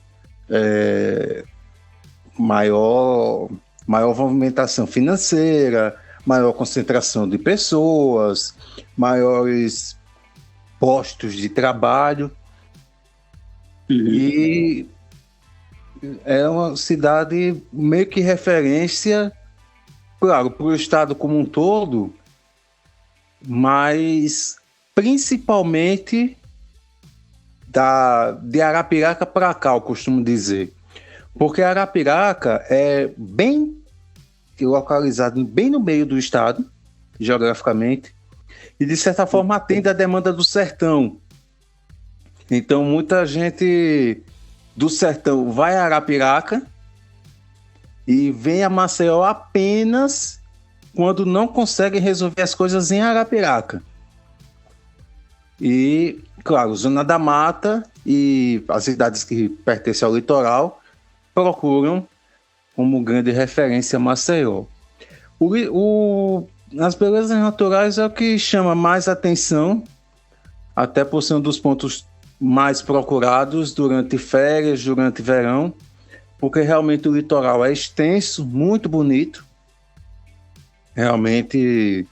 maior movimentação financeira, maior concentração de pessoas, maiores postos de trabalho. E é uma cidade meio que referência, claro, para o estado como um todo, mas principalmente de Arapiraca para cá, eu costumo dizer. Porque Arapiraca é bem localizado, bem no meio do estado, geograficamente, e de certa forma atende a demanda do sertão. Então muita gente do sertão vai a Arapiraca e vem a Maceió apenas quando não conseguem resolver as coisas em Arapiraca. E, claro, Zona da Mata e as cidades que pertencem ao litoral procuram como grande referência Maceió. As belezas naturais é o que chama mais atenção, até por ser um dos pontos mais procurados durante férias, durante verão, porque realmente o litoral é extenso, muito bonito. Realmente,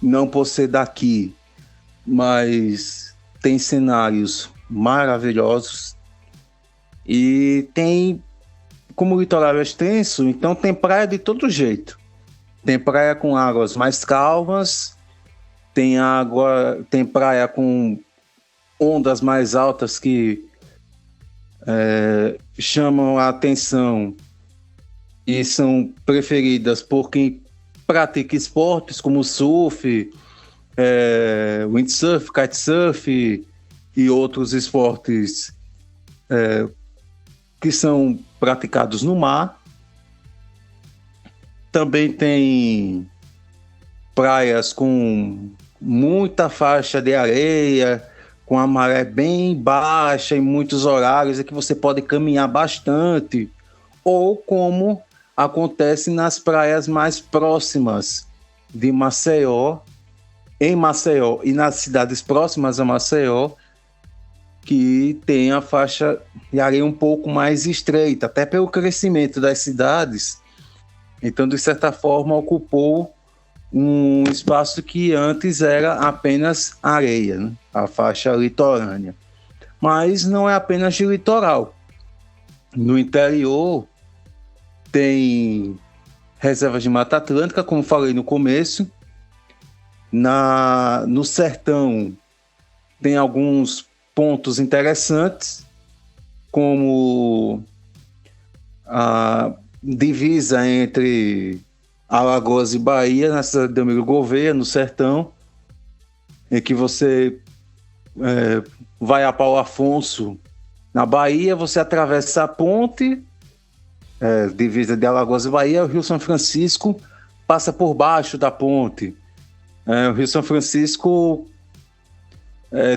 não por ser daqui, mas tem cenários maravilhosos. E tem, como o litoral é extenso, então tem praia de todo jeito. Tem praia com águas mais calmas, tem praia com ondas mais altas que chamam a atenção e são preferidas por quem pratica esportes como surf, windsurf, kitesurf e outros esportes que são praticados no mar. Também tem praias com muita faixa de areia, com a maré bem baixa em muitos horários, é que você pode caminhar bastante, ou como acontece nas praias mais próximas de Maceió, em Maceió e nas cidades próximas a Maceió, que tem a faixa de areia um pouco mais estreita, até pelo crescimento das cidades. Então, de certa forma, ocupou um espaço que antes era apenas areia, né? A faixa litorânea. Mas não é apenas de litoral. No interior tem reservas de Mata Atlântica, como falei no começo. No sertão tem alguns pontos interessantes, como a divisa entre Alagoas e Bahia, na cidade de Amigo Gouveia, no sertão, em que você vai a Paulo Afonso, na Bahia, você atravessa a ponte, divisa de Alagoas e Bahia, o Rio São Francisco passa por baixo da ponte. O Rio São Francisco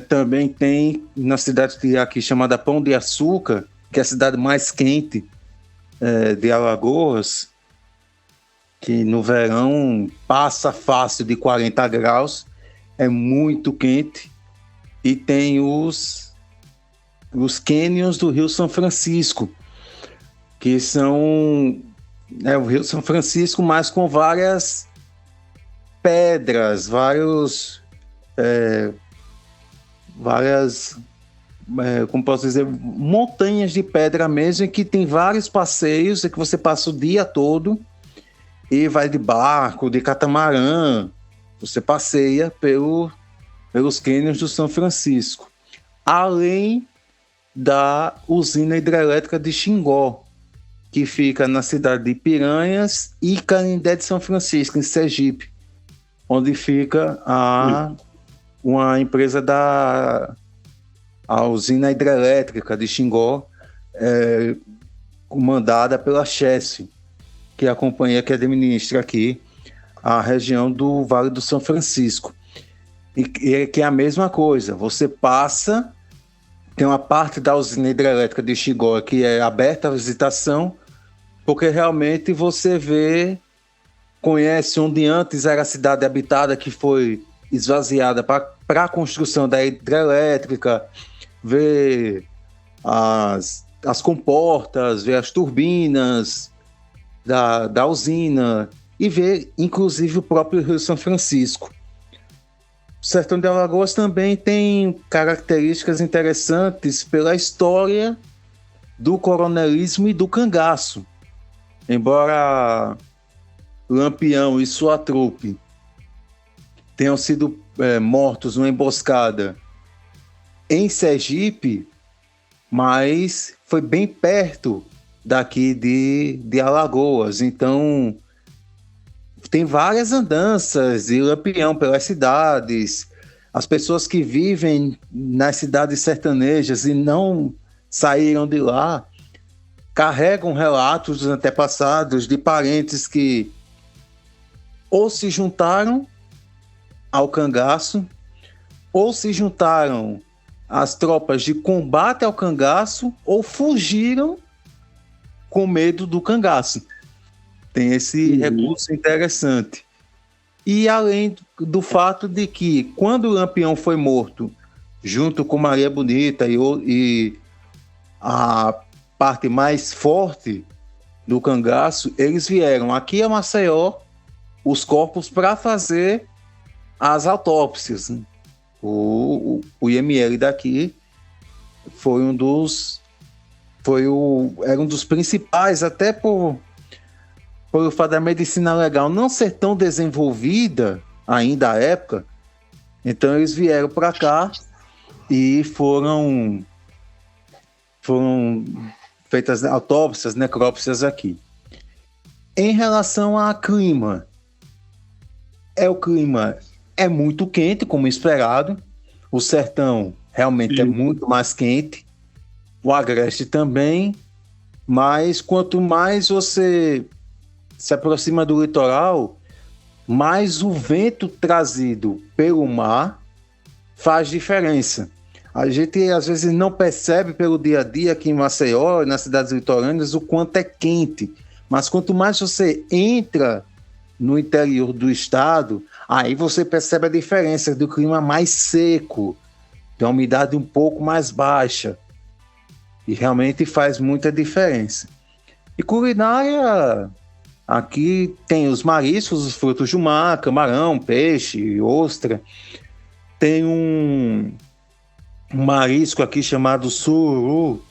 também tem, na cidade aqui chamada Pão de Açúcar, que é a cidade mais quente de Alagoas, que no verão passa fácil de 40 graus, é muito quente, e tem os cânions do Rio São Francisco, que são o Rio São Francisco, mas com várias pedras, várias, como posso dizer, montanhas de pedra mesmo, em que tem vários passeios, em que você passa o dia todo e vai de barco, de catamarã, você passeia pelos cânions do São Francisco, além da usina hidrelétrica de Xingó, que fica na cidade de Piranhas, e Canindé de São Francisco, em Sergipe, onde fica uma empresa a usina hidrelétrica de Xingó, comandada pela Chesf, que é a companhia que administra aqui a região do Vale do São Francisco. E que é a mesma coisa, você passa, tem uma parte da usina hidrelétrica de Xingó que é aberta à visitação, porque realmente você conhece onde antes era a cidade habitada, que foi esvaziada para a construção da hidrelétrica, vê as comportas, vê as turbinas da usina e vê inclusive o próprio Rio São Francisco. O Sertão de Alagoas também tem características interessantes pela história do coronelismo e do cangaço. Embora Lampião e sua trupe tenham sido mortos numa emboscada em Sergipe, mas foi bem perto daqui de Alagoas. Então, tem várias andanças de Lampião pelas cidades. As pessoas que vivem nas cidades sertanejas e não saíram de lá carregam relatos dos antepassados de parentes que ou se juntaram ao cangaço ou se juntaram às tropas de combate ao cangaço ou fugiram com medo do cangaço. Tem esse recurso interessante. E além do fato de que quando o Lampião foi morto, junto com Maria Bonita e a parte mais forte do cangaço, eles vieram aqui a Maceió, os corpos, para fazer as autópsias. O IML daqui era um dos principais, até por o fato da medicina legal não ser tão desenvolvida ainda à época. Então eles vieram para cá e foram feitas autópsias, necrópsias aqui. Em relação ao clima, o clima é muito quente, como esperado. O sertão realmente é muito mais quente. O agreste também. Mas quanto mais você se aproxima do litoral, mais o vento trazido pelo mar faz diferença. A gente às vezes não percebe pelo dia a dia aqui em Maceió, nas cidades litorâneas, o quanto é quente. Mas quanto mais você entra no interior do estado, aí você percebe a diferença do clima mais seco, de uma umidade um pouco mais baixa. E realmente faz muita diferença. E culinária, aqui tem os mariscos, os frutos do mar, camarão, peixe, ostra. Tem um marisco aqui chamado sururu,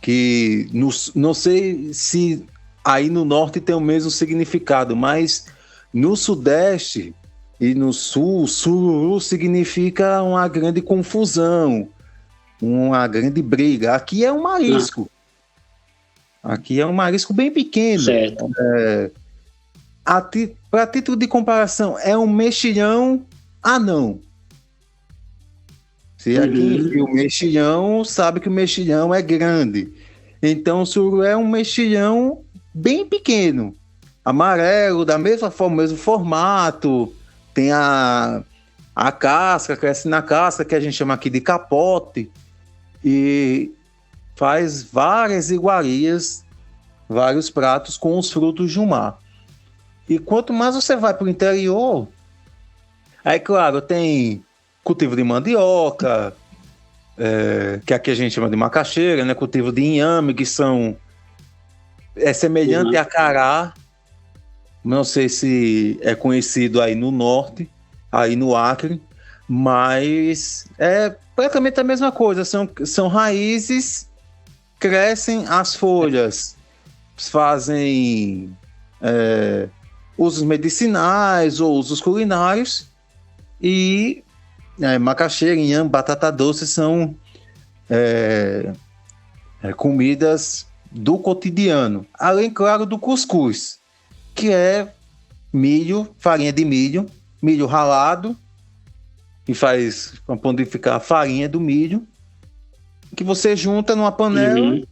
que não sei se aí no norte tem o mesmo significado, mas no sudeste e no sul, sururu significa uma grande confusão, uma grande briga. Aqui é um marisco. Aqui é um marisco bem pequeno. Certo. Para título de comparação, é um mexilhão anão. Se aqui viu o mexilhão, sabe que o mexilhão é grande. Então o sururu é um mexilhão bem pequeno, amarelo, da mesma forma, mesmo formato. Tem a casca, cresce na casca, que a gente chama aqui de capote, e faz várias iguarias, vários pratos com os frutos do mar. E quanto mais você vai para o interior, aí, claro, tem cultivo de mandioca, que aqui a gente chama de macaxeira, né? Cultivo de inhame, que é semelhante Uhum. a cará. Não sei se é conhecido aí no norte, aí no Acre, mas é praticamente a mesma coisa. São raízes, crescem as folhas, fazem usos medicinais ou usos culinários, e macaxeira, inhame, batata doce são comidas do cotidiano. Além, claro, do cuscuz, que é milho, farinha de milho, milho ralado, e faz para ponificar a farinha do milho, que você junta numa panela, Uhum.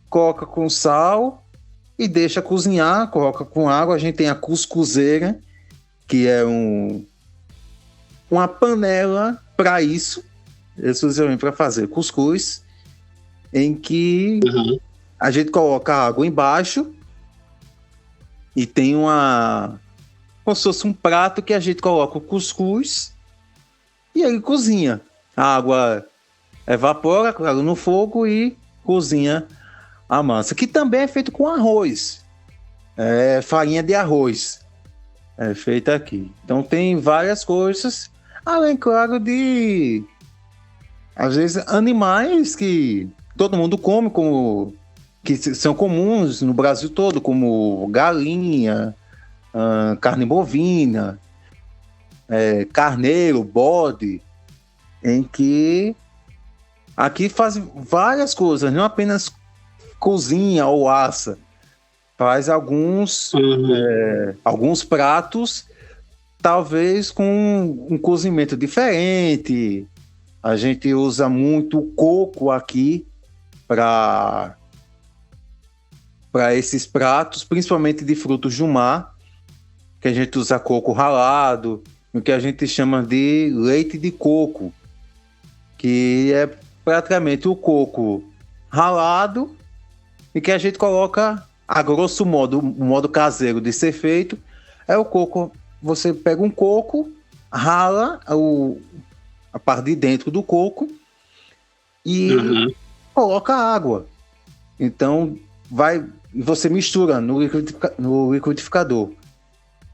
coloca com sal e deixa cozinhar, coloca com água. A gente tem a cuscuzeira, que é uma panela para isso, exclusivamente para fazer cuscuz, em que Uhum. a gente coloca a água embaixo e tem como se fosse um prato que a gente coloca o cuscuz e ele cozinha. A água evapora, claro, no fogo e cozinha a massa, que também é feito com arroz. É farinha de arroz. É feita aqui. Então tem várias coisas, além, claro, de às vezes animais que todo mundo come, como que são comuns no Brasil todo, como galinha, carne bovina, carneiro, bode, em que aqui fazem várias coisas, não apenas cozinha ou assa, faz Uhum. alguns pratos, talvez com um cozimento diferente. A gente usa muito o coco aqui para esses pratos, principalmente de frutos do mar, que a gente usa coco ralado, o que a gente chama de leite de coco, que é praticamente o coco ralado e que a gente coloca, a grosso modo, o modo caseiro de ser feito é o coco. Você pega um coco, rala a parte de dentro do coco e Uhum. coloca água. Então você mistura no liquidificador.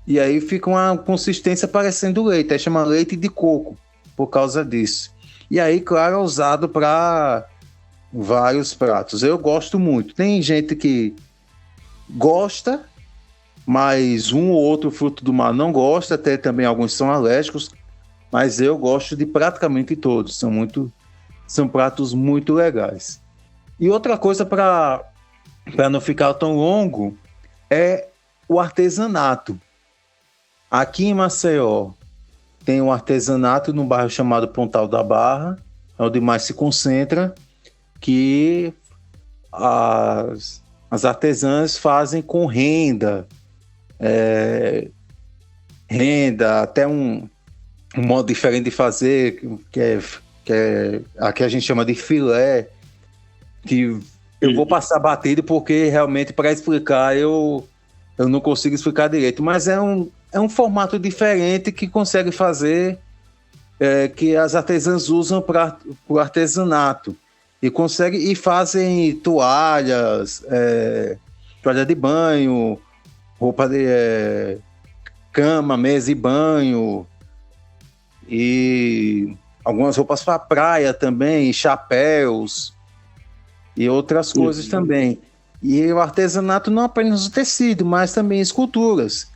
E aí fica uma consistência parecendo leite. Aí chama leite de coco por causa disso. E aí, claro, é usado para vários pratos. Eu gosto muito. Tem gente que gosta, mas um ou outro fruto do mar não gosta. Até também alguns são alérgicos. Mas eu gosto de praticamente todos. São pratos muito legais. E outra coisa para não ficar tão longo é o artesanato. Aqui em Maceió tem um artesanato no bairro chamado Pontal da Barra, é onde mais se concentra, que as artesãs fazem com renda, até um modo diferente de fazer, que aqui a gente chama de filé, que eu vou passar batido porque realmente para explicar eu não consigo explicar direito, mas é um formato diferente que consegue fazer, que as artesãs usam para o artesanato e fazem toalhas, toalha de banho, roupa de cama, mesa e banho, e algumas roupas para praia também, chapéus e outras coisas Uhum. também. E o artesanato não apenas o tecido, mas também esculturas,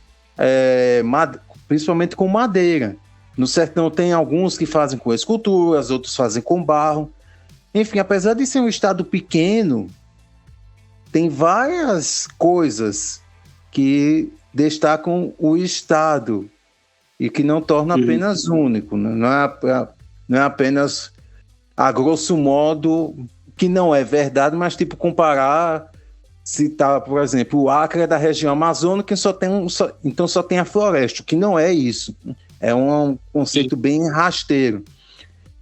principalmente com madeira. No sertão tem alguns que fazem com esculturas, outros fazem com barro. Enfim, apesar de ser um estado pequeno, tem várias coisas que destacam o estado e que não torna Uhum. apenas único. Não é apenas a grosso modo, que não é verdade, mas tipo comparar, citar, por exemplo, o Acre é da região amazônica, então só tem a floresta, que não é isso. É um conceito bem rasteiro.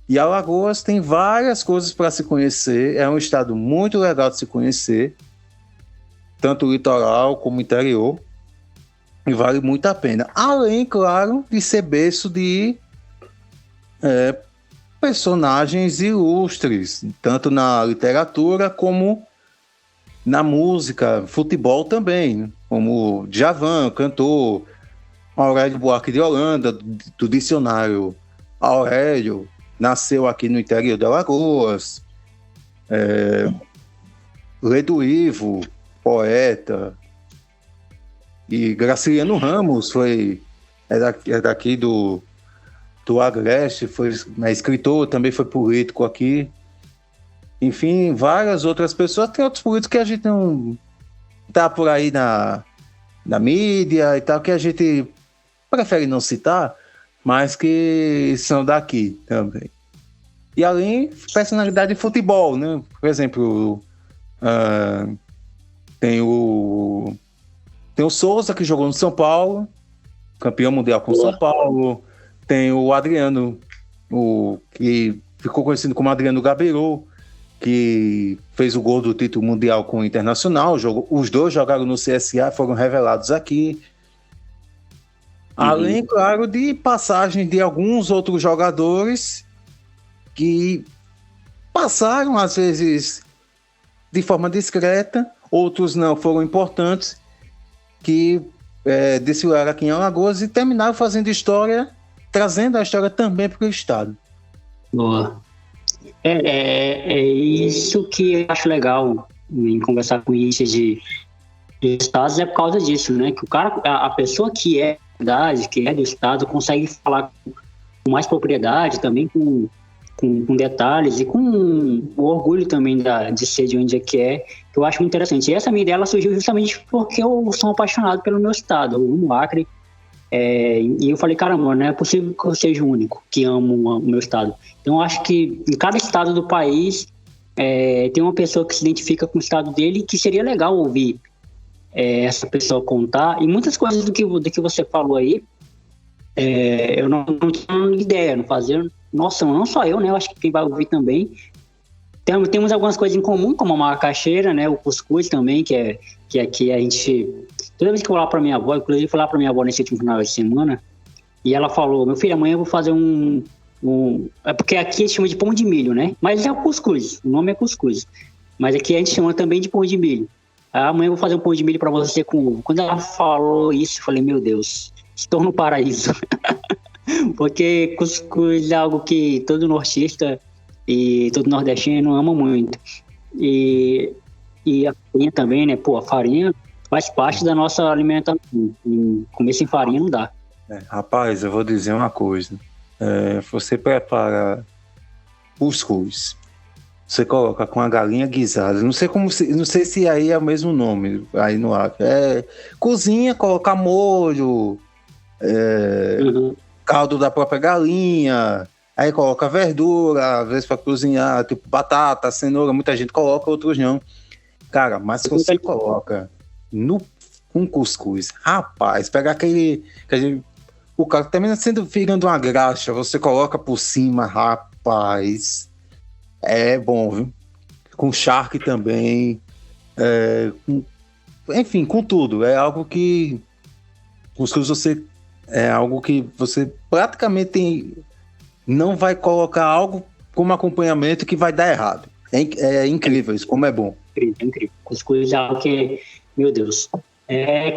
E Alagoas tem várias coisas para se conhecer, é um estado muito legal de se conhecer, tanto o litoral como o interior. E vale muito a pena. Além, claro, de ser berço de personagens ilustres, tanto na literatura como na música, futebol também, como Djavan, cantor, Aurélio Buarque de Holanda, do dicionário Aurélio, nasceu aqui no interior de Alagoas, Ledo Ivo, poeta, e Graciliano Ramos é daqui do Agreste, foi escritor, também foi político aqui. Enfim, várias outras pessoas. Tem outros políticos que a gente não tá por aí na mídia e tal, que a gente prefere não citar, mas que são daqui também. E além, personalidade de futebol, né? Por exemplo, tem o Souza, que jogou no São Paulo, campeão mundial com o São Paulo. Tem o Adriano, que ficou conhecido como Adriano Gabiru, que fez o gol do título mundial com o Internacional. Os dois jogaram no CSA, foram revelados aqui. Além, claro, de passagem de alguns outros jogadores que passaram, às vezes, de forma discreta, outros não foram importantes, que desfilaram aqui em Alagoas e terminaram fazendo história, trazendo a história também para o estado. Boa. É isso que eu acho legal em conversar com isso de estados, é por causa disso, né? Que o cara, a pessoa que é da cidade, que é do estado, consegue falar com mais propriedade, também com detalhes e com o orgulho também de ser de onde é que é, que eu acho muito interessante. E essa minha ideia ela surgiu justamente porque eu sou apaixonado pelo meu estado, eu amo o Acre. E eu falei, caramba, não é possível que eu seja o único que amo o meu estado. Então eu acho que em cada estado do país tem uma pessoa que se identifica com o estado dele, que seria legal ouvir essa pessoa contar. E muitas coisas do que você falou aí, eu não tinha ideia, não fazia. Nossa, não só eu, né? Eu acho que quem vai ouvir também. Temos algumas coisas em comum, como a macaxeira, né? O cuscuz também, que aqui a gente... Toda vez que eu vou lá pra minha avó, inclusive fui lá pra minha avó nesse último final de semana, e ela falou, meu filho, amanhã eu vou fazer é porque aqui a gente chama de pão de milho, né? Mas é o cuscuz, o nome é cuscuz. Mas aqui a gente chama também de pão de milho. Amanhã eu vou fazer um pão de milho pra você com ovo. Quando ela falou isso, eu falei, meu Deus, estou no paraíso. Porque cuscuz é algo que todo nortista e todo nordestino ama muito. E a farinha também, né? Pô, a farinha faz parte da nossa alimentação. Comer sem farinha não dá. Rapaz, eu vou dizer uma coisa. Você prepara cuscuz, você coloca com a galinha guisada. Não sei se aí é o mesmo nome aí no Acre. Cozinha, coloca molho, caldo da própria galinha, aí coloca verdura, às vezes para cozinhar, tipo batata, cenoura, muita gente coloca, outros não. Cara, mas se você coloca com cuscuz, rapaz, pega o cara termina virando uma graxa, você coloca por cima, rapaz, é bom, viu? Com charque também, enfim, com tudo, é algo que você praticamente não vai colocar algo como acompanhamento que vai dar errado. É incrível isso, como é bom. Incrível. Cuscuz é algo que, meu Deus, é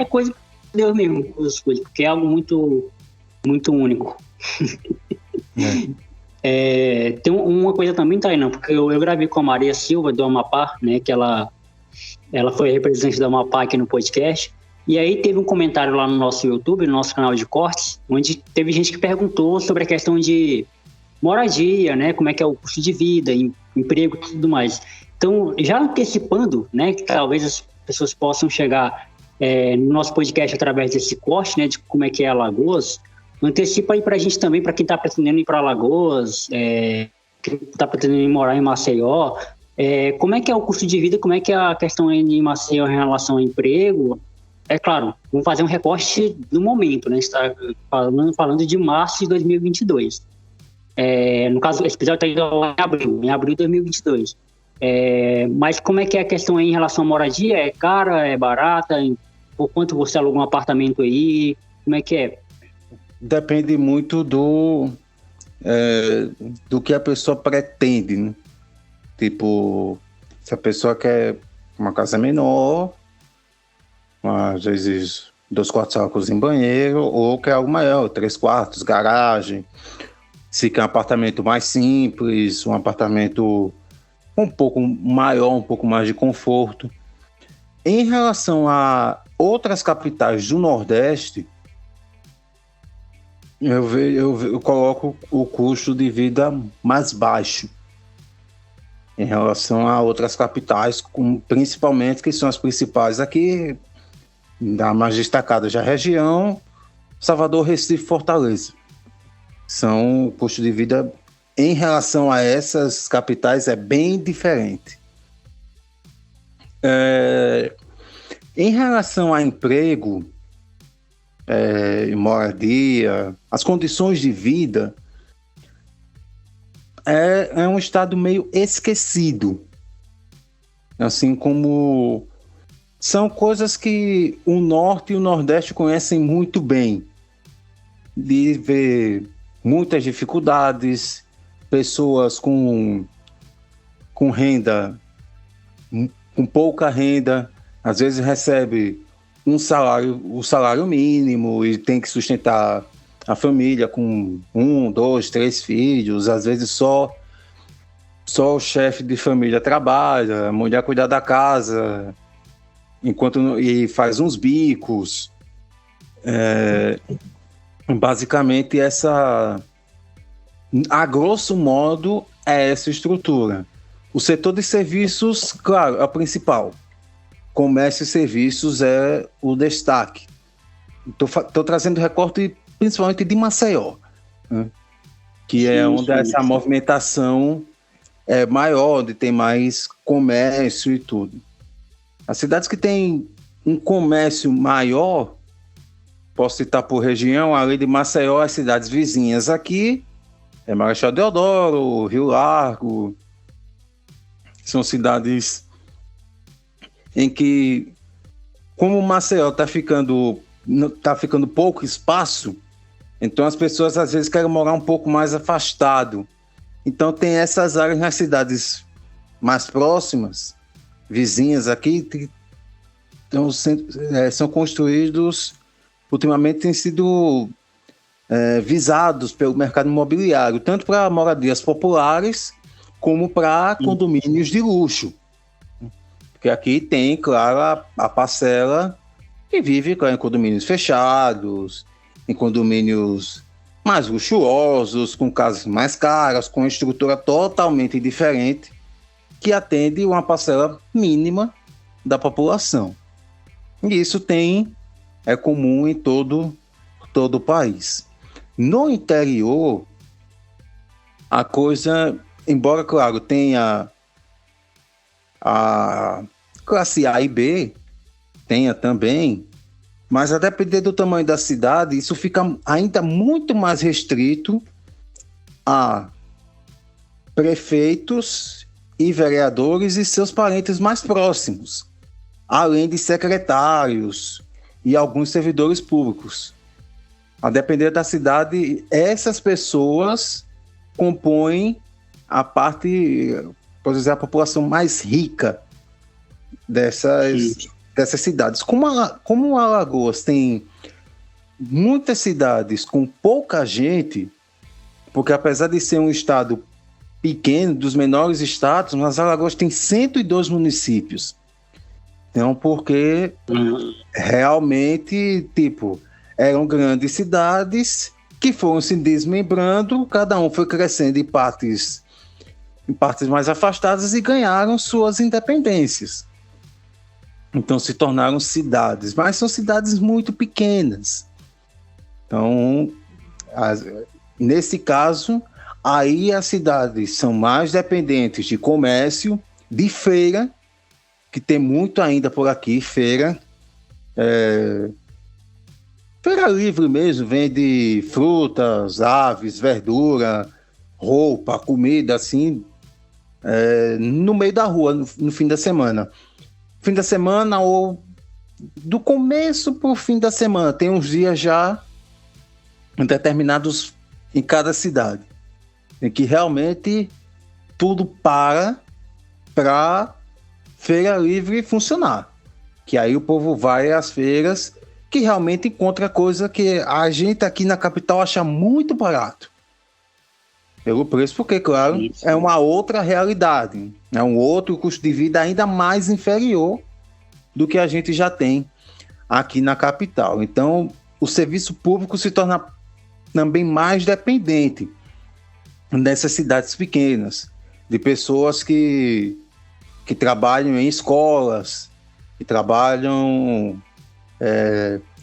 coisa de Deus mesmo, cuscuz, porque é algo muito, muito único. Tem uma coisa também, Tainá, porque eu gravei com a Maria Silva do Amapá, né, que ela foi representante do Amapá aqui no podcast, e aí teve um comentário lá no nosso YouTube, no nosso canal de cortes, onde teve gente que perguntou sobre a questão de moradia, né, como é que é o custo de vida, emprego e tudo mais. Então, já antecipando, né, que talvez as pessoas possam chegar no nosso podcast através desse corte, né, de como é que é Alagoas, antecipa aí pra gente também, para quem tá pretendendo ir para Alagoas, quem tá pretendendo morar em Maceió, como é que é o custo de vida, como é que é a questão em Maceió em relação ao emprego. É claro, vamos fazer um recorte do momento, né, a gente está falando de março de 2022. No caso, esse episódio está em abril de 2022. Mas como é que é a questão aí em relação à moradia? É cara? É barata? Por quanto você aluga um apartamento aí? Como é que é? Depende muito do que a pessoa pretende, né? Tipo, se a pessoa quer uma casa menor, às vezes 2 quartos, sala, cozinha e banheiro, ou quer algo maior, 3 quartos, garagem. Se quer um apartamento mais simples, um apartamento um pouco maior, um pouco mais de conforto. Em relação a outras capitais do Nordeste, eu coloco o custo de vida mais baixo em relação a outras capitais, principalmente que são as principais aqui, da mais destacada já região, Salvador, Recife, Fortaleza. São o custo de vida em relação a essas capitais é bem diferente. Em relação a emprego, moradia, as condições de vida, é um estado meio esquecido. Assim como são coisas que o Norte e o Nordeste conhecem muito bem. De ver muitas dificuldades, pessoas com renda, com pouca renda, às vezes recebe o salário mínimo e tem que sustentar a família com 1, 2, 3 filhos, às vezes só o chefe de família trabalha, a mulher cuida da casa, e faz uns bicos. Basicamente, a grosso modo, é essa estrutura. O setor de serviços, claro, é o principal. Comércio e serviços é o destaque. Estou trazendo recorte principalmente de Maceió, né? Que é onde essa movimentação é maior, onde tem mais comércio e tudo. As cidades que têm um comércio maior, posso citar por região, além de Maceió, as cidades vizinhas aqui, Marechal Deodoro, Rio Largo, são cidades em que, como Maceió está ficando pouco espaço, então as pessoas às vezes querem morar um pouco mais afastado. Então tem essas áreas nas cidades mais próximas, vizinhas aqui, que são construídos, ultimamente têm sido visados pelo mercado imobiliário, tanto para moradias populares como para condomínios de luxo. Porque aqui tem, claro, a parcela que vive em condomínios fechados, em condomínios mais luxuosos, com casas mais caras, com estrutura totalmente diferente, que atende uma parcela mínima da população. E isso é comum em todo o país. No interior, a coisa, embora, claro, tenha a classe A e B, tenha também, mas a depender do tamanho da cidade, isso fica ainda muito mais restrito a prefeitos e vereadores e seus parentes mais próximos, além de secretários e alguns servidores públicos. A depender da cidade, essas pessoas compõem a parte, por dizer, a população mais rica dessas cidades. Como Alagoas tem muitas cidades com pouca gente, porque apesar de ser um estado pequeno, dos menores estados, mas Alagoas tem 102 municípios. Então, porque realmente, eram grandes cidades que foram se desmembrando, cada um foi crescendo em partes mais afastadas e ganharam suas independências. Então se tornaram cidades, mas são cidades muito pequenas. Então, nesse caso, aí as cidades são mais dependentes de comércio, de feira, que tem muito ainda por aqui, feira livre mesmo, vende frutas, aves, verdura, roupa, comida, assim, no meio da rua, no fim da semana. Fim da semana ou do começo para o fim da semana. Tem uns dias já determinados em cada cidade, em que realmente tudo para feira livre funcionar. Que aí o povo vai às feiras, que realmente encontra coisa que a gente aqui na capital acha muito barato. Pelo preço, porque, claro, Isso. é uma outra realidade. É um outro custo de vida ainda mais inferior do que a gente já tem aqui na capital. Então, o serviço público se torna também mais dependente nessas cidades pequenas, de pessoas que trabalham em escolas, que trabalham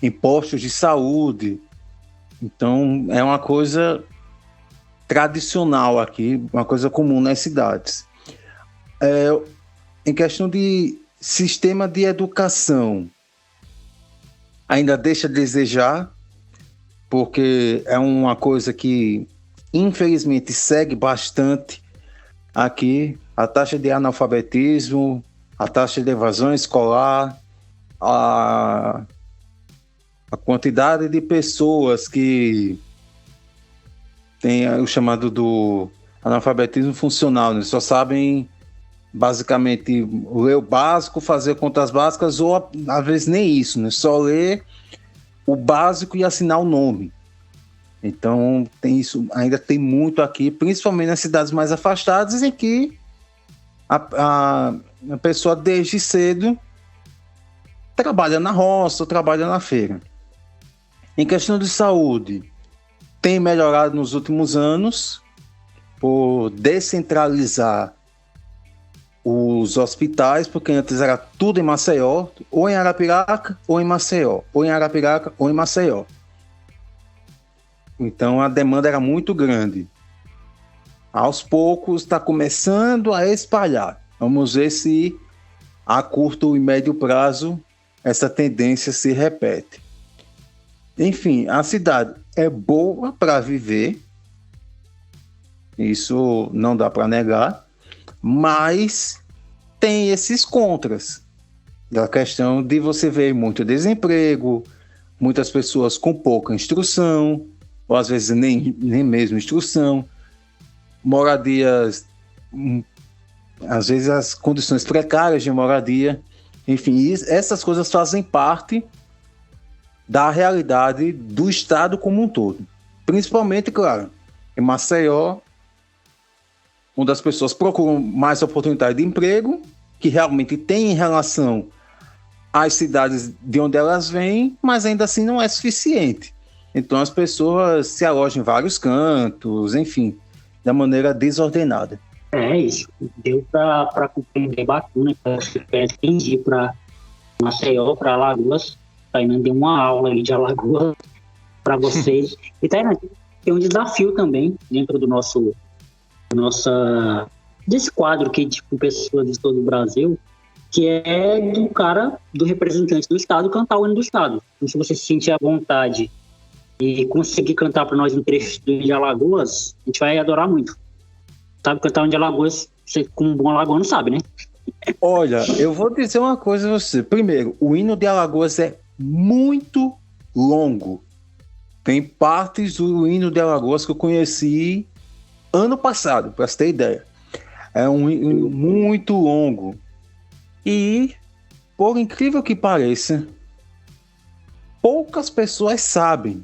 em postos de saúde. Então, é uma coisa tradicional aqui, uma coisa comum nas cidades. Em questão de sistema de educação, ainda deixa a desejar, porque é uma coisa que, infelizmente, segue bastante aqui, a taxa de analfabetismo, a taxa de evasão escolar, a quantidade de pessoas que tem o chamado do analfabetismo funcional, né? Só sabem basicamente ler o básico, fazer contas básicas, ou às vezes nem isso, né? Só ler o básico e assinar o nome. Então tem isso, ainda tem muito aqui, principalmente nas cidades mais afastadas, em que a pessoa desde cedo trabalha na roça, trabalha na feira. Em questão de saúde, tem melhorado nos últimos anos por descentralizar os hospitais, porque antes era tudo em Maceió, ou em Arapiraca, ou em Maceió, ou em Arapiraca, ou em Maceió. Então a demanda era muito grande. Aos poucos está começando a espalhar. Vamos ver se a curto e médio prazo essa tendência se repete. Enfim, a cidade é boa para viver, isso não dá para negar, mas tem esses contras, da questão de você ver muito desemprego, muitas pessoas com pouca instrução, ou às vezes nem mesmo instrução, moradias, às vezes as condições precárias de moradia, enfim, essas coisas fazem parte da realidade do estado como um todo. Principalmente, claro, em Maceió, onde as pessoas procuram mais oportunidade de emprego, que realmente tem em relação às cidades de onde elas vêm, mas ainda assim não é suficiente. Então as pessoas se alojam em vários cantos, enfim, da maneira desordenada. É isso. Deu para compreender bacana que eu entendi para Maceió, para Alagoas. Tainan deu uma aula ali de Alagoas para vocês. E Tainan, tem um desafio também dentro desse quadro que tipo pessoas de todo o Brasil, que é do representante do estado cantar o hino do estado. Então, se você se sentir à vontade e conseguir cantar para nós um trecho do hino de Alagoas, a gente vai adorar muito. Sabe cantar o hino de Alagoas? Você, como um bom alagoano, sabe, né? Olha, eu vou dizer uma coisa a você. Primeiro, o hino de Alagoas é muito longo. Tem partes do hino de Alagoas que eu conheci ano passado, para você ter ideia. É um hino muito longo. E, por incrível que pareça, poucas pessoas sabem.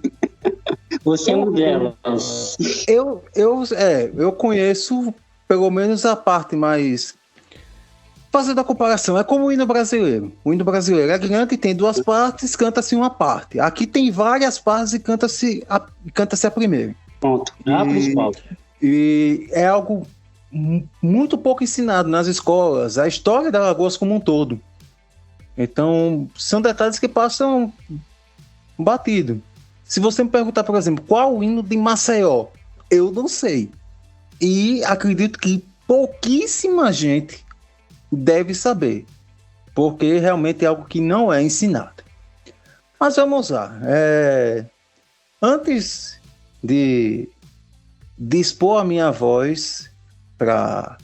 Você é um delas. Eu conheço pelo menos a parte mais... Fazendo a comparação, é como o hino brasileiro. O hino brasileiro é grande, tem duas partes, canta-se uma parte. Aqui tem várias partes e canta-se a primeira. Pronto, é a principal. E é algo muito pouco ensinado nas escolas, a história da Alagoas como um todo. Então, são detalhes que passam batido. Se você me perguntar, por exemplo, qual o hino de Maceió, eu não sei. E acredito que pouquíssima gente deve saber, porque realmente é algo que não é ensinado. Mas vamos lá. Antes de dispor a minha voz para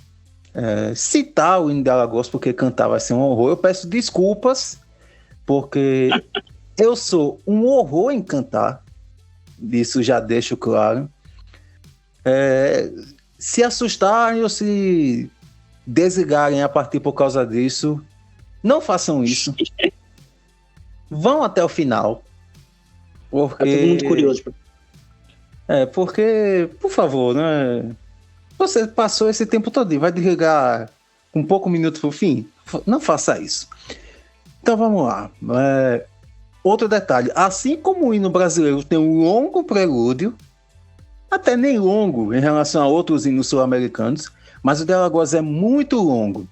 citar o hino de Alagoas, porque cantar vai ser um horror, eu peço desculpas porque eu sou um horror em cantar, isso já deixo claro. Se assustarem ou se desligarem a partir por causa disso, não façam isso. Vão até o final. Porque... Eu tô muito curioso. Porque, por favor, né? Você passou esse tempo todo e vai desligar com pouco minuto pro fim? Não faça isso. Então vamos lá. Outro detalhe. Assim como o hino brasileiro tem um longo prelúdio, até nem longo em relação a outros hinos sul-americanos, mas o de Alagoas é muito longo.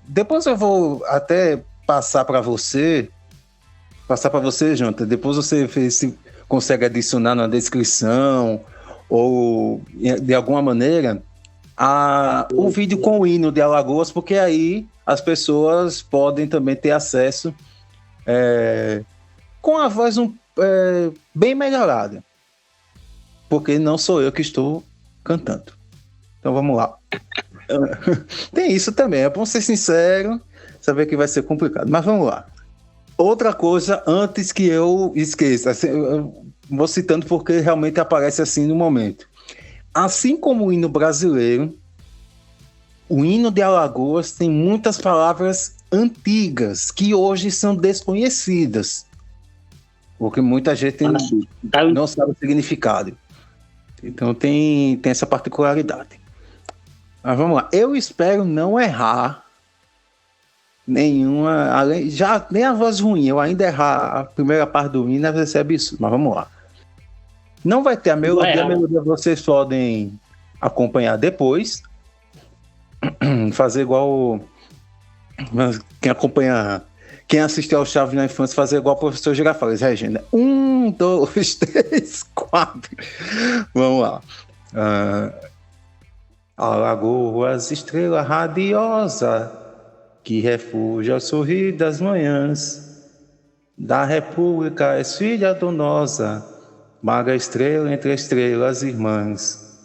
Depois eu vou até passar para você, Jonathan. Depois você se consegue adicionar na descrição ou de alguma maneira o vídeo com o hino de Alagoas, porque aí as pessoas podem também ter acesso com a voz bem melhorada, porque não sou eu que estou cantando. Então vamos lá. Tem isso também, é bom ser sincero, saber que vai ser complicado, mas vamos lá. Outra coisa, antes que eu esqueça, eu vou citando porque realmente aparece assim no momento. Assim como o hino brasileiro, o hino de Alagoas tem muitas palavras antigas que hoje são desconhecidas, porque muita gente não sabe o significado. Então tem essa particularidade. Mas vamos lá. Eu espero não errar nenhuma, já nem a voz ruim, eu ainda errar a primeira parte do hino, vai ser absurdo, mas vamos lá. Não vai ter a melodia vocês podem acompanhar depois, fazer igual quem assistiu ao Chaves na infância, fazer igual o professor Girafales, Regina. 1, 2, 3, 4. Vamos lá. Alagoas, estrela radiosa, que refúgio ao sorrir das manhãs, da República és filha donosa, magra estrela entre estrelas irmãs,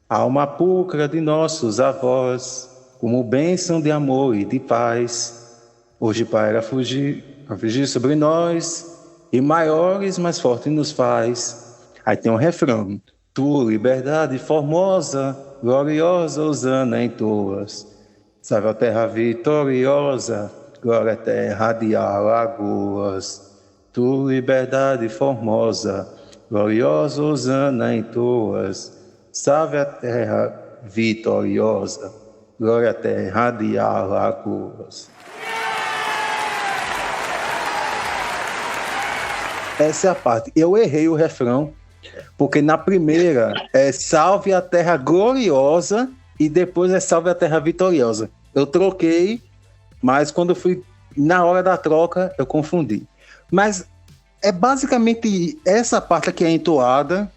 alma pulcra de nossos avós, como bênção de amor e de paz, hoje paira a fugir sobre nós, e maiores, mais fortes nos faz. Aí tem um refrão: tua liberdade formosa, gloriosa, hosana em tuas. Salve a terra vitoriosa, glória à terra de Alagoas. Tua liberdade formosa, gloriosa, hosana em tuas. Salve a terra vitoriosa, glória à terra de Alagoas. Essa é a parte. Eu errei o refrão, porque na primeira é salve a terra gloriosa e depois é salve a terra vitoriosa. Eu troquei, mas quando fui na hora da troca, eu confundi. Mas é basicamente essa parte que é entoada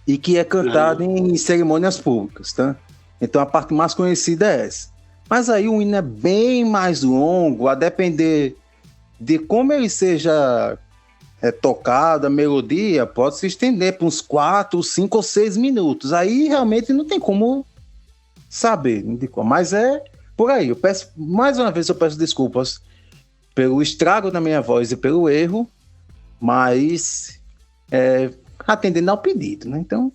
e que é cantada em cerimônias públicas, tá? Então a parte mais conhecida é essa. Mas aí o hino é bem mais longo, a depender de como ele seja tocado, a melodia pode se estender para uns 4, 5 ou 6 minutos. Aí realmente não tem como saber, mas é por aí. Eu peço, mais uma vez eu peço desculpas pelo estrago na minha voz e pelo erro, mas atendendo ao pedido, né? Então,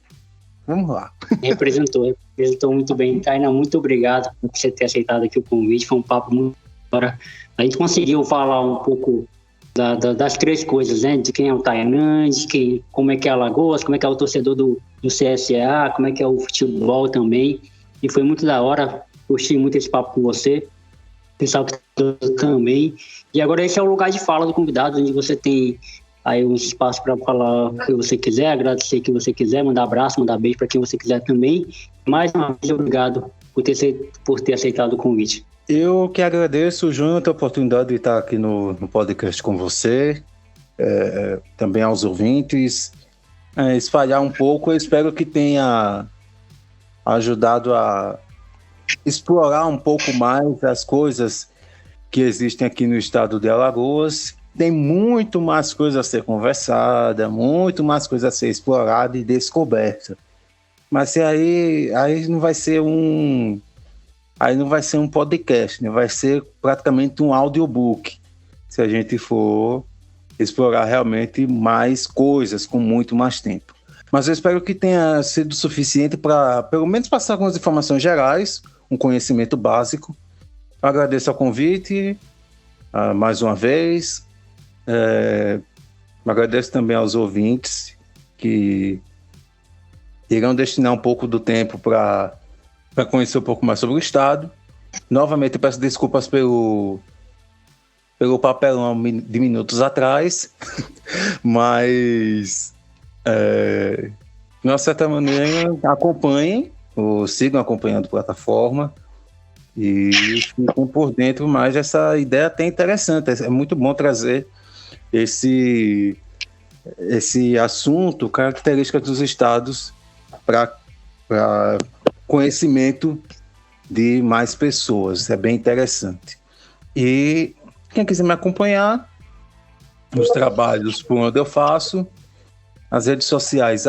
vamos lá. Representou muito bem. Tainá, muito obrigado por você ter aceitado aqui o convite, foi um papo muito bora. A gente conseguiu falar um pouco das três coisas, né? De quem é o Tainá, como é que é Alagoas, como é que é o torcedor do CSA, como é que é o futebol também. E foi muito da hora, curti muito esse papo com você, o pessoal que também. E agora esse é o lugar de fala do convidado, onde você tem aí um espaço para falar o que você quiser, agradecer o que você quiser, mandar abraço, mandar beijo para quem você quiser também. Mais uma vez, obrigado por ter aceitado o convite. Eu que agradeço, Jonathan, a oportunidade de estar aqui no podcast com você, também aos ouvintes, espalhar um pouco. Eu espero que tenha ajudado a explorar um pouco mais as coisas que existem aqui no estado de Alagoas. Tem muito mais coisa a ser conversada, muito mais coisa a ser explorada e descoberta. Mas aí não vai ser um podcast, né? Vai ser praticamente um audiobook. se a gente for explorar realmente mais coisas com muito mais tempo. Mas eu espero que tenha sido suficiente para, pelo menos, passar algumas informações gerais, um conhecimento básico. Agradeço o convite mais uma vez. Agradeço também aos ouvintes que irão destinar um pouco do tempo para conhecer um pouco mais sobre o Estado. Novamente, peço desculpas pelo papelão de minutos atrás, mas de uma certa maneira acompanhem ou sigam acompanhando a plataforma e fiquem por dentro mais dessa ideia até interessante. É muito bom trazer esse assunto, características dos estados, para conhecimento de mais pessoas. É bem interessante. E quem quiser me acompanhar, os trabalhos por onde eu faço, as redes sociais,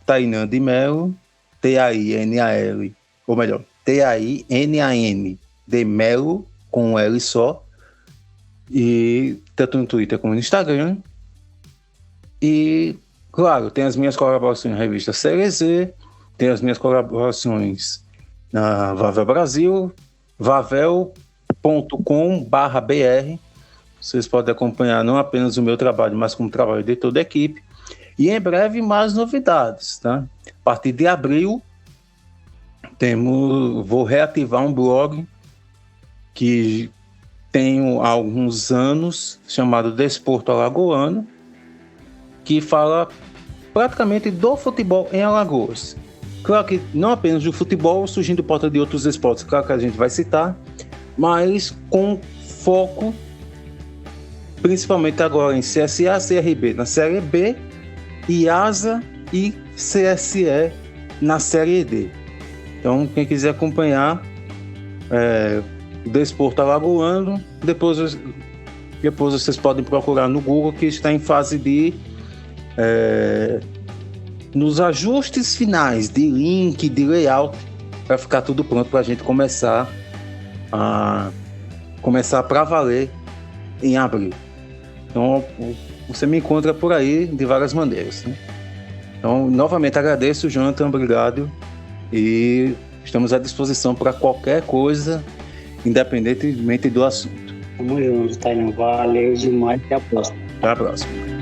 @Tainan de Melo, T-A-I-N-A-L, ou melhor, T-A-I-N-A-N, de Melo, com um L só, e tanto no Twitter como no Instagram. E, claro, tem as minhas colaborações na revista CLZ, tem as minhas colaborações na Vavel Brasil, vavel.com/br. Vocês podem acompanhar não apenas o meu trabalho, mas como o trabalho de toda a equipe. E em breve mais novidades, tá? A partir de abril, vou reativar um blog que tenho há alguns anos, chamado Desporto Alagoano, que fala praticamente do futebol em Alagoas. Claro que não apenas do futebol, surgindo porta de outros esportes, claro que a gente vai citar, mas com foco principalmente agora em CSA, CRB na Série B, e ASA e CSE na Série D. Então, quem quiser acompanhar o Desporto Alagoano, depois vocês podem procurar no Google, que está em fase de nos ajustes finais de link, de layout, para ficar tudo pronto para a gente começar para valer em abril. Então, você me encontra por aí de várias maneiras, né? Então, novamente agradeço, Jonathan, obrigado, e estamos à disposição para qualquer coisa, independentemente do assunto. Tamo junto, Tainan. Valeu demais, até a próxima. Até a próxima.